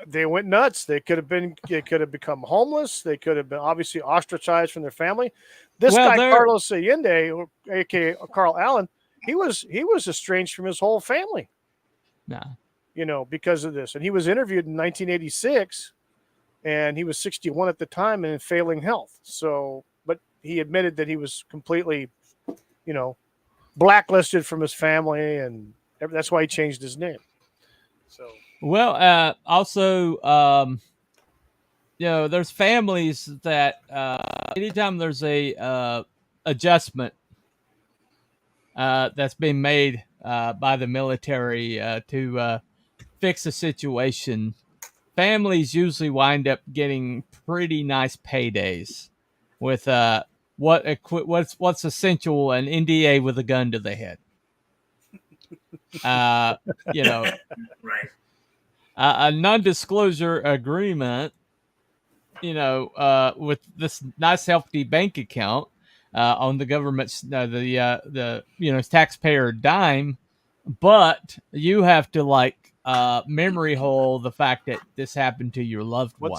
They went nuts. They could have become homeless. They could have been obviously ostracized from their family. This guy, Carlos Allende, aka Carl Allen, he was estranged from his whole family. Because of this. And he was interviewed in 1986, and he was 61 at the time and in failing health. So, but he admitted that he was completely, blacklisted from his family, and that's why he changed his name. So. Well, also, there's families that anytime there's a adjustment that's been made by the military to fix a situation, families usually wind up getting pretty nice paydays with what's essential an NDA with a gun to the head. Right. A non-disclosure agreement, with this nice hefty bank account on the government's taxpayer dime, but you have to memory hole the fact that this happened to your loved one.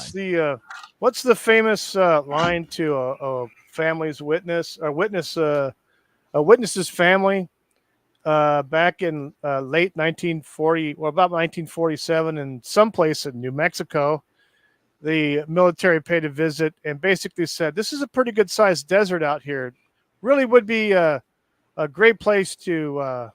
What's the famous line to a family's witness, or a witness's family? Back in late 1940, about 1947, in some place in New Mexico, the military paid a visit and basically said, "This is a pretty good sized desert out here. Really would be a great place to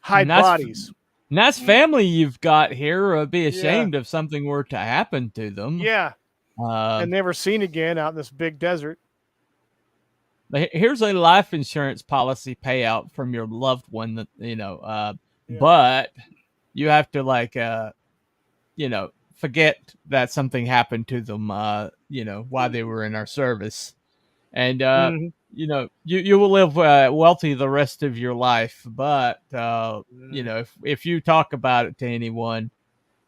hide bodies." Nice family you've got here. Would be ashamed if something were to happen to them. Yeah, and never seen again out in this big desert. here's a life insurance policy payout from your loved one that, but you have to forget that something happened to them, while they were in our service. And, you will live wealthy the rest of your life. But, if you talk about it to anyone,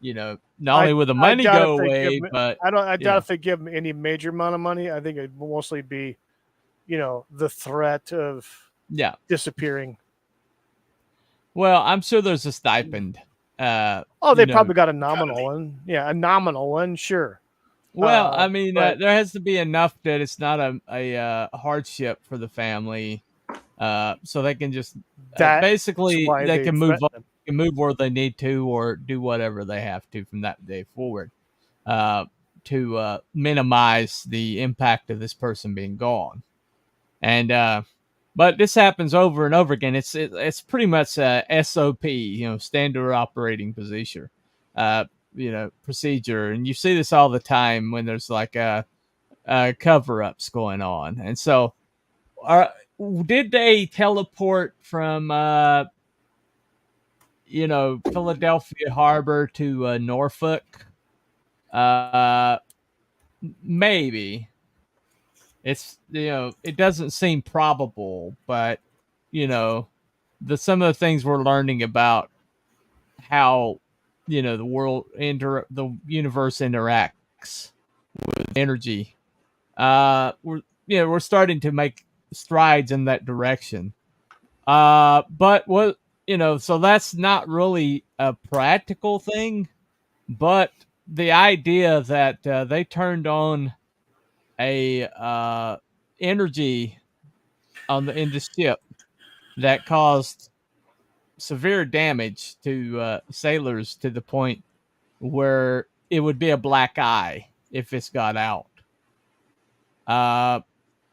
not only will the money go away, but I doubt if they give them any major amount of money. I think it'd mostly be, the threat of disappearing. Well, I'm sure there's a stipend. They probably got a nominal one. Yeah, a nominal one, sure. Well, there has to be enough that it's not a hardship for the family, so they can just basically they can move on, can move where they need to, or do whatever they have to from that day forward, to minimize the impact of this person being gone. And but this happens over and over again. It's pretty much a SOP, standard operating procedure. Procedure, and you see this all the time when there's like cover-ups going on. And so, did they teleport from Philadelphia Harbor to Norfolk? Maybe. It's it doesn't seem probable, but some of the things we're learning about how the universe interacts with energy. We're starting to make strides in that direction. But so that's not really a practical thing, but the idea that they turned on a energy in the ship that caused severe damage to sailors, to the point where it would be a black eye if it's got out.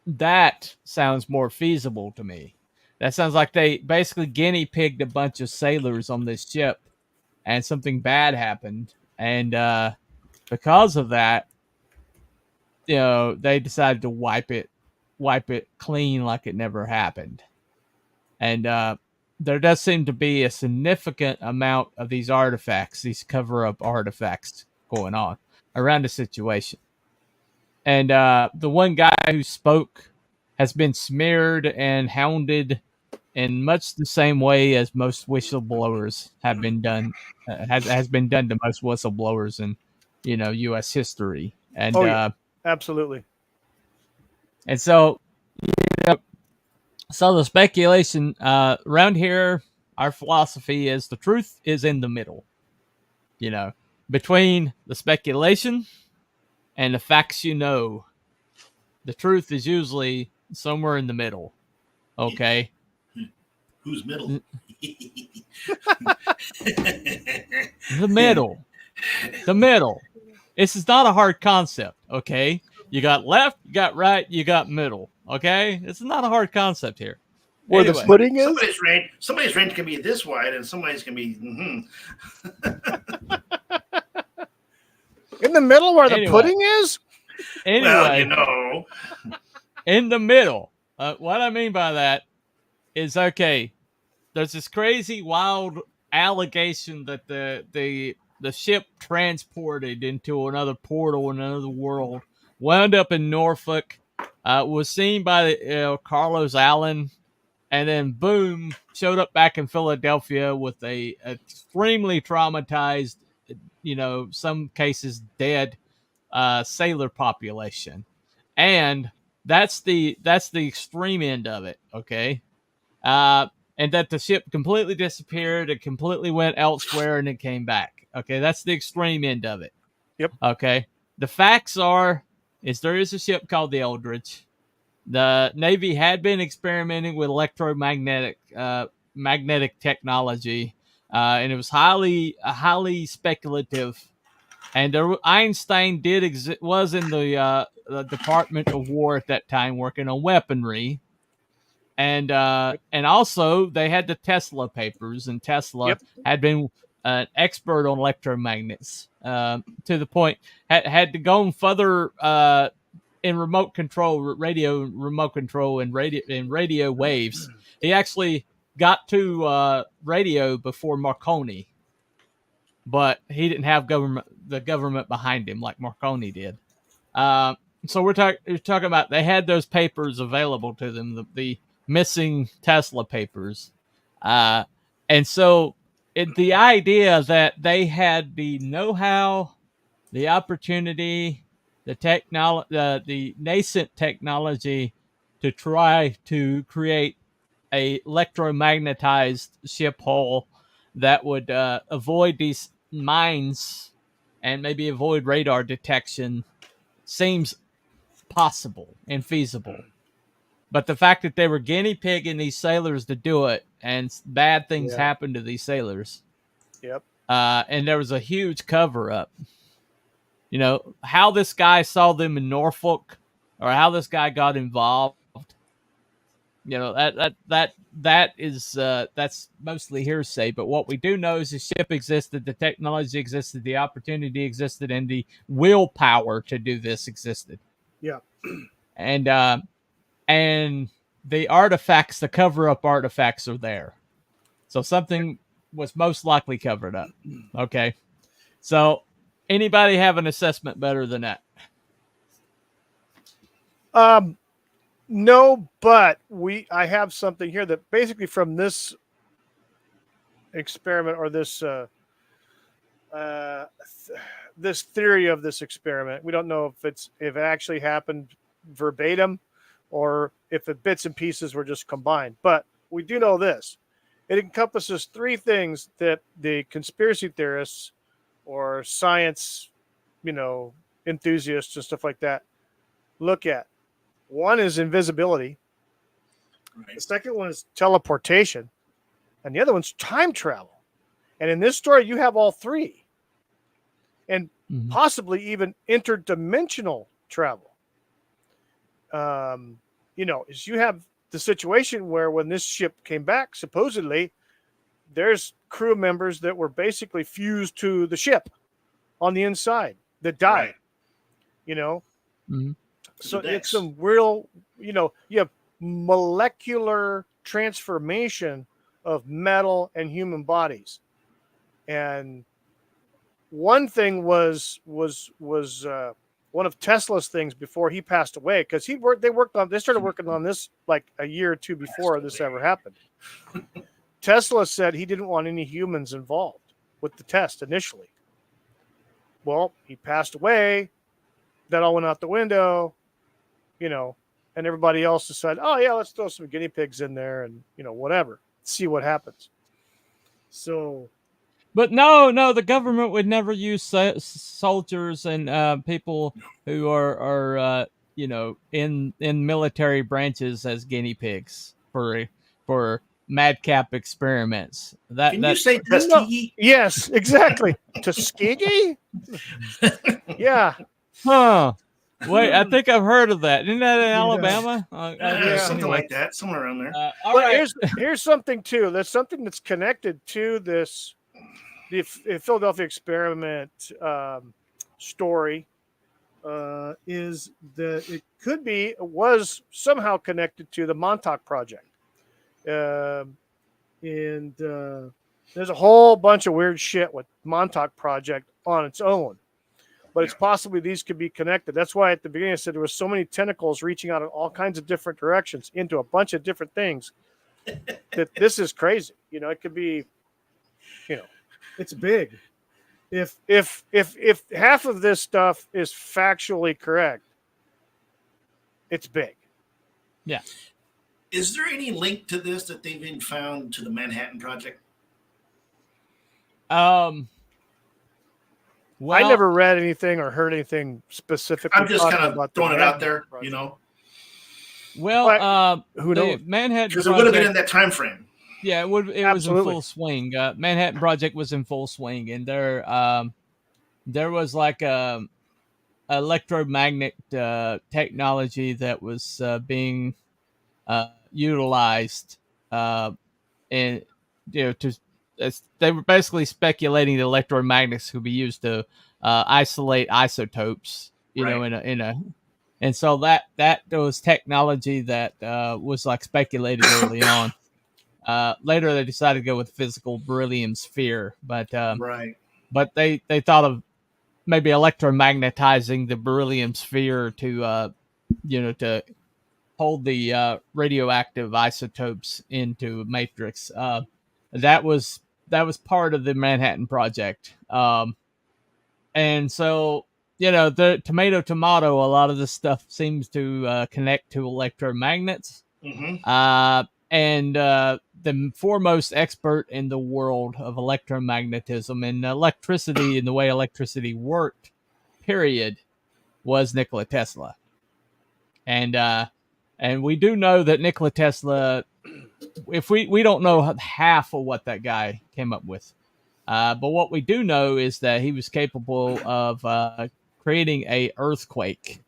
That sounds more feasible to me. That sounds like they basically guinea pigged a bunch of sailors on this ship, and something bad happened, and because of that, they decided to wipe it clean like it never happened. And there does seem to be a significant amount of these artifacts, these cover-up artifacts, going on around the situation. And the one guy who spoke has been smeared and hounded in much the same way as most whistleblowers have been done, has been done to most whistleblowers in U.S. history. And absolutely. And so, so the speculation around here, our philosophy is the truth is in the middle. Between the speculation and the facts, the truth is usually somewhere in the middle. Okay. Who's middle? The middle. The middle. This is not a hard concept. Okay. You got left, you got right, you got middle. Okay. It's not a hard concept here. Where the pudding is? Somebody's range can be this wide, and somebody's can be in the middle where the pudding is. Anyway, in the middle. What I mean by that is, okay, there's this crazy, wild allegation that the ship transported into another portal in another world, wound up in Norfolk, was seen by Carlos Allen, and then boom, showed up back in Philadelphia with a extremely traumatized, some cases dead sailor population. And that's the extreme end of it. Okay. And that the ship completely disappeared, it completely went elsewhere, and it came back. Okay, that's the extreme end of it. Yep. Okay. The facts is there is a ship called the Eldridge. The Navy had been experimenting with electromagnetic magnetic technology, and it was highly speculative. And Einstein was in the Department of War at that time, working on weaponry. And also they had the Tesla papers, and Tesla had been an expert on electromagnets, to the point had to go further in remote control, remote control, and radio waves. He actually got to radio before Marconi, but he didn't have the government behind him like Marconi did. So we're talking about they had those papers available to them, the missing Tesla papers, and so the idea that they had the know-how, the opportunity, the nascent technology to try to create a electromagnetized ship hull that would avoid these mines and maybe avoid radar detection seems possible and feasible. But the fact that they were guinea pigging these sailors to do it, and bad things happened to these sailors. Yep. And there was a huge cover up. You know, how this guy saw them in Norfolk, or how this guy got involved. You know, that is that's mostly hearsay. But what we do know is the ship existed, the technology existed, the opportunity existed, and the willpower to do this existed. Yeah. And the artifacts, the cover-up artifacts are there. So something was most likely covered up. Okay. So anybody have an assessment better than that? No, but I have something here that basically from this experiment, or this this theory of this experiment, we don't know if it actually happened verbatim or if the bits and pieces were just combined. But we do know this. It encompasses three things that the conspiracy theorists or science, enthusiasts and stuff like that look at. One is invisibility. Right. The second one is teleportation. And the other one's time travel. And in this story, you have all three. And possibly even interdimensional travel. Is you have the situation where when this ship came back, supposedly, there's crew members that were basically fused to the ship on the inside that died. Right. So it's some real, you have molecular transformation of metal and human bodies. And one thing was one of Tesla's things before he passed away, because they started working on this like a year or two before this ever happened. Tesla said he didn't want any humans involved with the test initially. Well, he passed away. That all went out the window, and everybody else decided, oh yeah, let's throw some guinea pigs in there and, whatever, see what happens. So. But no, the government would never use soldiers and people who are in military branches as guinea pigs for madcap experiments. Can you say Tuskegee? No, yes, exactly. Tuskegee? Yeah. Huh. Wait, I think I've heard of that. Isn't that in Alabama? Something like that, somewhere around there. Right. Here's something too. There's something that's connected to this. The Philadelphia experiment story is that it was somehow connected to the Montauk Project. And there's a whole bunch of weird shit with Montauk Project on its own. But it's possibly these could be connected. That's why at the beginning I said there were so many tentacles reaching out in all kinds of different directions into a bunch of different things that this is crazy. It could be, it's big. If half of this stuff is factually correct, it's big. Yeah. Is there any link to this that they've been found to the Manhattan Project? Well, I never read anything or heard anything specific. I'm just kind of throwing it out there, Well, who knows? Manhattan, because it would have been in that time frame. Yeah, it was in full swing. Manhattan Project was in full swing, and there was like electromagnet technology that was being utilized, and they were basically speculating that electromagnets could be used to isolate isotopes, in And so that was technology that was like speculated early on. Later, they decided to go with physical beryllium sphere, but Right. but they thought of maybe electromagnetizing the beryllium sphere to to hold the radioactive isotopes into matrix. That was part of the Manhattan Project. And so, the tomato, a lot of this stuff seems to connect to electromagnets. And the foremost expert in the world of electromagnetism and electricity and the way electricity worked, period, was Nikola Tesla. And we do know that Nikola Tesla, if we don't know half of what that guy came up with. But what we do know is that he was capable of creating a earthquake,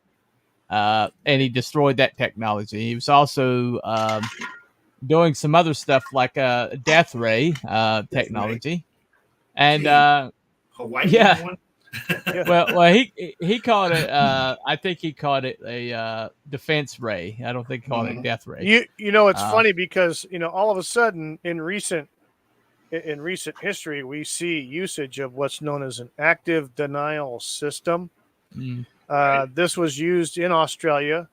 and he destroyed that technology. He was also doing some other stuff like death ray technology, and Hawaii yeah. one? well, he called it. I think he called it a defense ray. I don't think he called it death ray. It's funny because all of a sudden in recent history we see usage of what's known as an active denial system. This was used in Australia,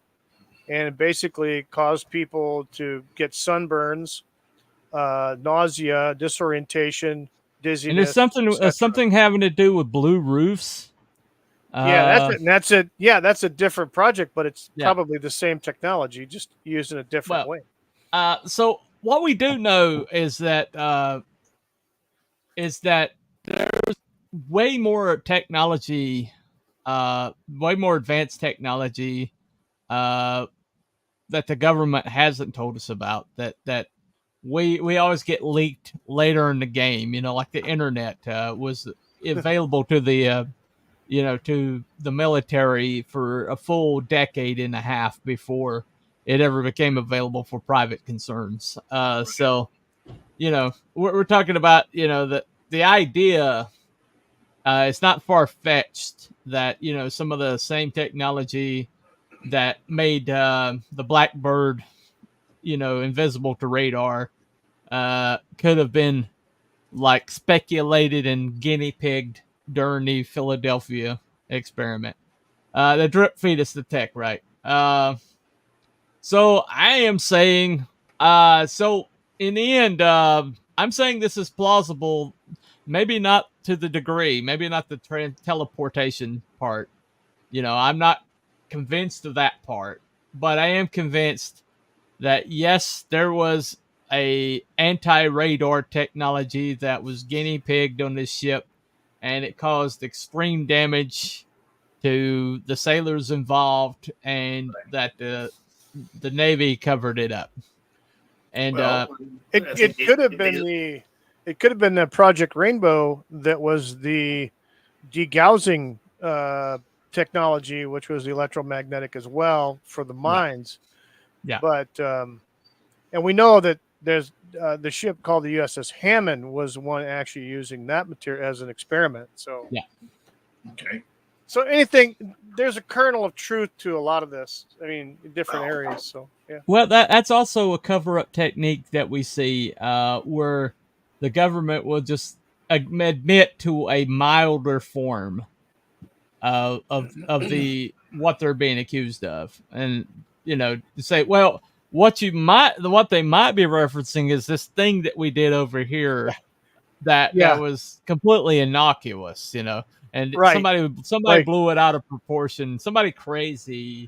and it basically caused people to get sunburns, nausea, disorientation, dizziness. And there's something having to do with blue roofs. Yeah, that's it. Yeah, that's a different project, but it's probably the same technology, just used in a different way. So what we do know is that there's way more technology, way more advanced technology that the government hasn't told us about. That we always get leaked later in the game. Like the internet was available to the to the military for a full decade and a half before it ever became available for private concerns. So, we're talking about, the idea, it's not far-fetched that, some of the same technology that made the Blackbird, invisible to radar, could have been like speculated and guinea pigged during the Philadelphia experiment. The drip fetus the tech, right? So I am saying, so in the end, I'm saying this is plausible. Maybe not to the degree, maybe not the teleportation part. I'm not convinced of that part, but I am convinced that yes, there was a anti-radar technology that was guinea pigged on this ship, and it caused extreme damage to the sailors involved, and that the Navy covered it up. And it could have been the Project Rainbow that was the degaussing technology, which was the electromagnetic as well for the mines. Yeah. But and we know that there's the ship called the U.S.S. Hammond was one actually using that material as an experiment. So yeah. Okay. So there's a kernel of truth to a lot of this. I mean, in different areas. So yeah. Well, that's also a cover-up technique that we see, where the government will just admit to a milder form of the what they're being accused of, and to say, well, what they might be referencing is this thing that we did over here that was completely innocuous, and somebody blew it out of proportion. Somebody crazy,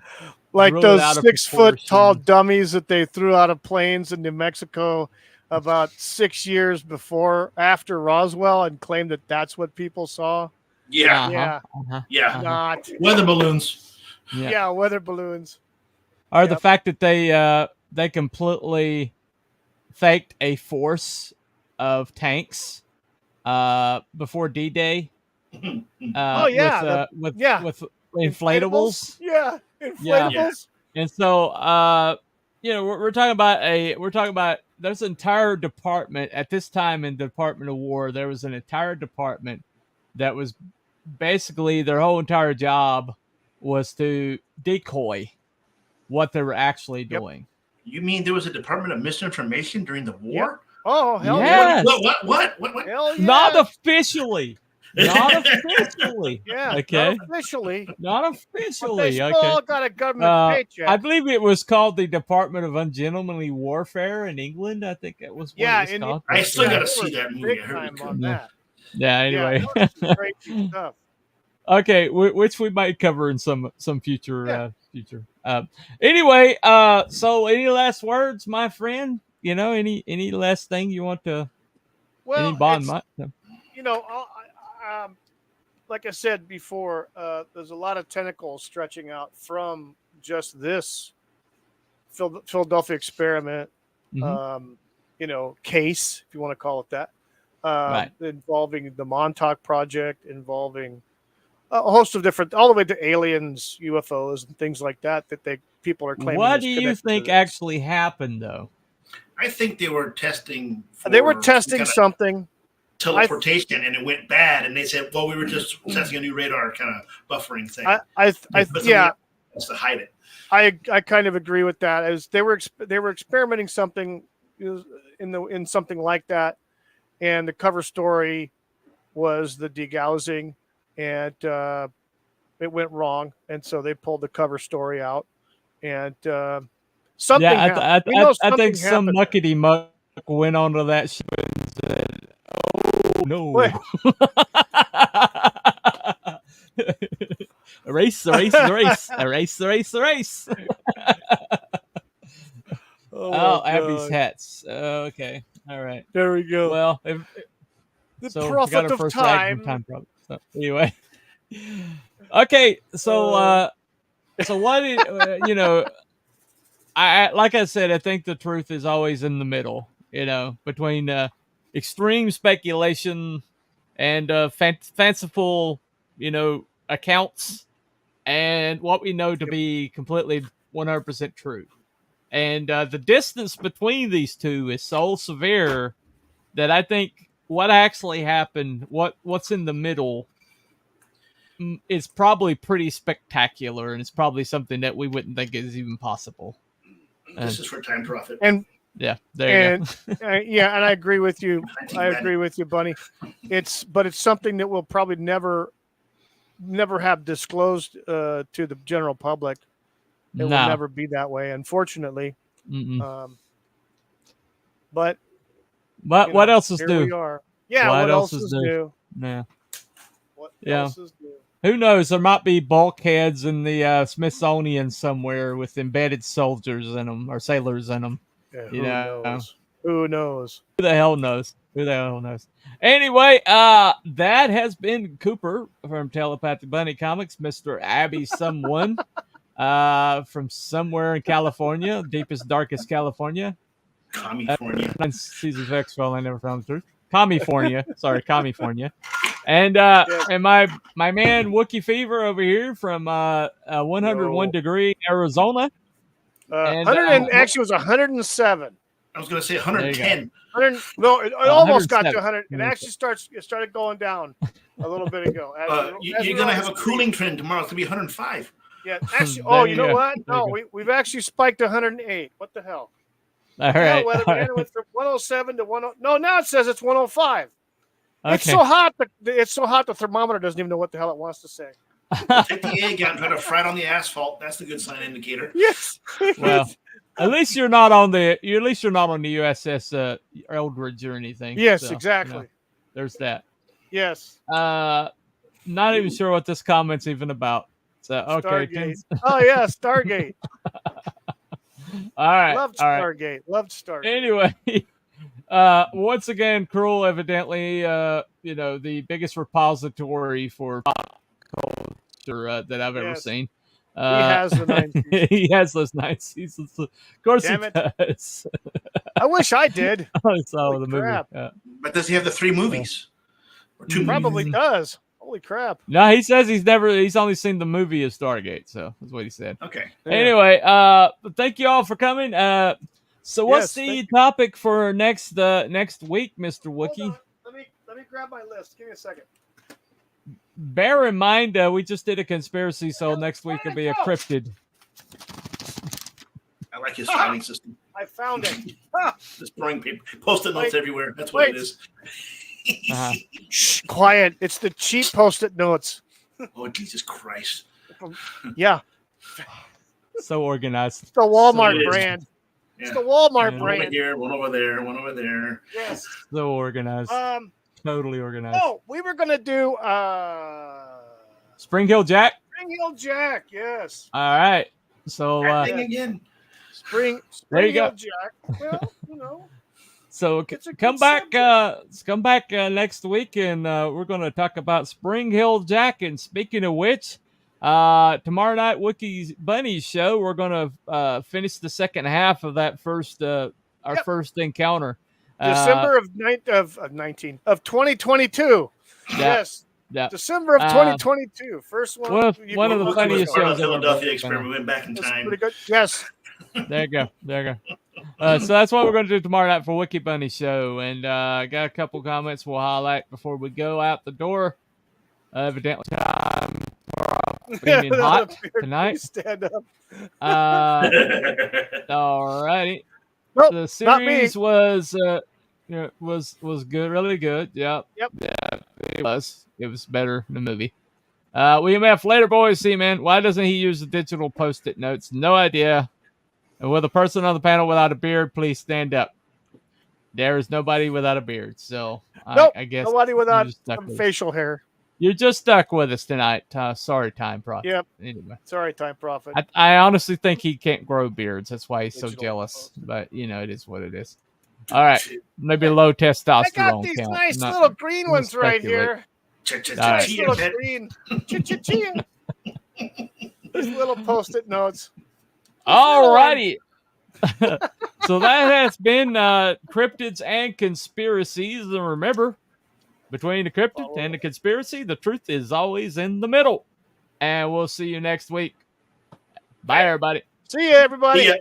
like those 6 foot tall dummies that they threw out of planes in New Mexico about 6 years after Roswell, and claimed that that's what people saw. Yeah. Not weather balloons. Yeah, weather balloons. Or the fact that they completely faked a force of tanks before D-Day. With inflatables. Yeah, inflatables. And so we're talking about there's an entire department at this time in the Department of War. There was an entire department that was basically their whole entire job was to decoy what they were actually doing. You mean there was a Department of Misinformation during the war? Oh, hell Yes. What? Hell yeah. Not officially. Not officially. Yeah, Okay. not officially. Not But officially. they still Okay. got a government paycheck. I believe it was called the Department of Ungentlemanly Warfare in England. I think it was what it was called. I still got to they see were that movie. big I heard it was time good. on that. Yeah. Anyway. Yeah, that was some crazy stuff. Okay, which we might cover in some future future. Anyway, so any last words, my friend? You know, any last thing you want to? Well, any bond? You know, like I said before, there's a lot of tentacles stretching out from just this Philadelphia experiment, Mm-hmm. you know, case, if you want to call it that, Right. involving the Montauk Project, involving a host of different, all the way to aliens, UFOs, and things like that. People are claiming. What is do you connected to think this. actually happened, though? I think they were testing. They were for testing kinda something. teleportation, and it went bad. And they said, "Well, we were just testing a new radar kind of buffering thing." Yeah, just to hide it. I kind of agree with that. As they were experimenting something in something like that, and the cover story was the degaussing, and it went wrong, and so they pulled the cover story out, and something happened. I think some muckety muck went onto that ship and said, "Oh no." Erase. Oh, Abby's hats. Okay. All right. There we go. Well, the so prophet got our of first time. problem. So, anyway. Okay. So, so what is, you know, I like I said, I think the truth is always in the middle, you know, between extreme speculation and fanciful, you know, accounts and what we know to be completely 100% true. And the distance between these two is so severe that I think what actually happened, what's in the middle, is probably pretty spectacular, and it's probably something that we wouldn't think is even possible. This is for time profit. And yeah, there you go. Yeah, and I agree with you. I agree with you, Bunny. It's something that we'll probably never have disclosed to the general public. It will never be that way, unfortunately. But what else is here new? We are. Yeah, what else is new? Yeah. What else is new? Who knows? There might be bulkheads in the Smithsonian somewhere with embedded soldiers in them or sailors in them. Yeah, you know? Who knows? Who the hell knows? Who the hell knows? Anyway, that has been Cooper from Telepathic Bunny Comics, Mr. Abby someone from somewhere in California, deepest, darkest California. California. Seasons of X-Files, I never found the truth. California. Sorry, California. And my man Wookie Fever over here from 101 degree Arizona. Actually, it was 107. I was going to say 110. No, it almost got to 100. It actually started going down a little bit ago. You're going to have a cooling trend tomorrow. It's going to be 105. Yeah, actually. You know what? No, we've actually spiked 108. What the hell? All right. It went from 107 to 10. No, now it says it's 105. Okay. It's so hot. It's so hot. The thermometer doesn't even know what the hell it wants to say. Take the egg out and try to fry it on the asphalt. That's the good sign indicator. Yes. Well, at least you're not on the U.S.S. Eldridge or anything. Yes, so, exactly. You know, there's that. Yes. Not even sure what this comment's even about. So okay. Stargate. Oh yeah, Stargate. All right. Loved Stargate. Loved Stargate. Anyway, once again, Cruel evidently, the biggest repository for pop culture that I've ever seen. He has the 9 seasons. He has those 9 seasons. Of course he does. I wish I did. I saw the movie. But does he have the 3 movies? Or 2 probably movies? Does. Holy crap. No, he says he's only seen the movie of Stargate, so that's what he said. Okay. Anyway, thank you all for coming. So what's the topic for next week, Mr. Wookie? Let me grab my list. Give me a second. bear in mind, we just did a conspiracy, so next week will be a cryptid. I like his filing system. I found it. Just throwing paper, post-it notes everywhere. That's what it is. Shh, quiet. It's the cheap post-it notes. Oh, Jesus Christ. Yeah. So organized. It's the Walmart So it is. brand. Yeah. It's the Walmart One brand. over here, one over there, one over there. Yes. So organized. Totally organized. Oh, we were gonna do Spring Hill Jack. Spring Hill Jack. Yes. All right. So again. Spring there you Hill go. Jack. Well, you know. So come back next week, and we're going to talk about Spring Hill Jack. And speaking of which, tomorrow night, Wookie Bunny show, we're going to finish the second half of that first first encounter. December of 2022. Yes. Yeah. December of 2022. First one. One of the funniest shows. Philadelphia experiment. We went back in time. Pretty good. Yes. There you go. So that's what we're going to do tomorrow night for Wookie Bunny show. And got a couple comments we'll highlight before we go out the door. Evidently, time being hot tonight. Stand up. All righty. Nope, the series was good, really good. Yep. Yeah, it was. It was better than the movie. William F. Later, boys. See, man, why doesn't he use the digital post-it notes? No idea. And with a person on the panel without a beard, please stand up. There is nobody without a beard, so nope, I guess nobody without some facial hair. You're just stuck with us tonight. Sorry, Time Prophet. Yep. Anyway. Sorry, Time Prophet. I honestly think he can't grow beards. That's why he's so jealous. But, it is what it is. All right. Maybe low testosterone. I got these count. nice little green ones right here. Nice little green. These little post-it notes. All righty. So that has been Cryptids and Conspiracies. And remember, between the cryptid and the conspiracy, the truth is always in the middle. And we'll see you next week. Bye, everybody. See you, everybody. See ya.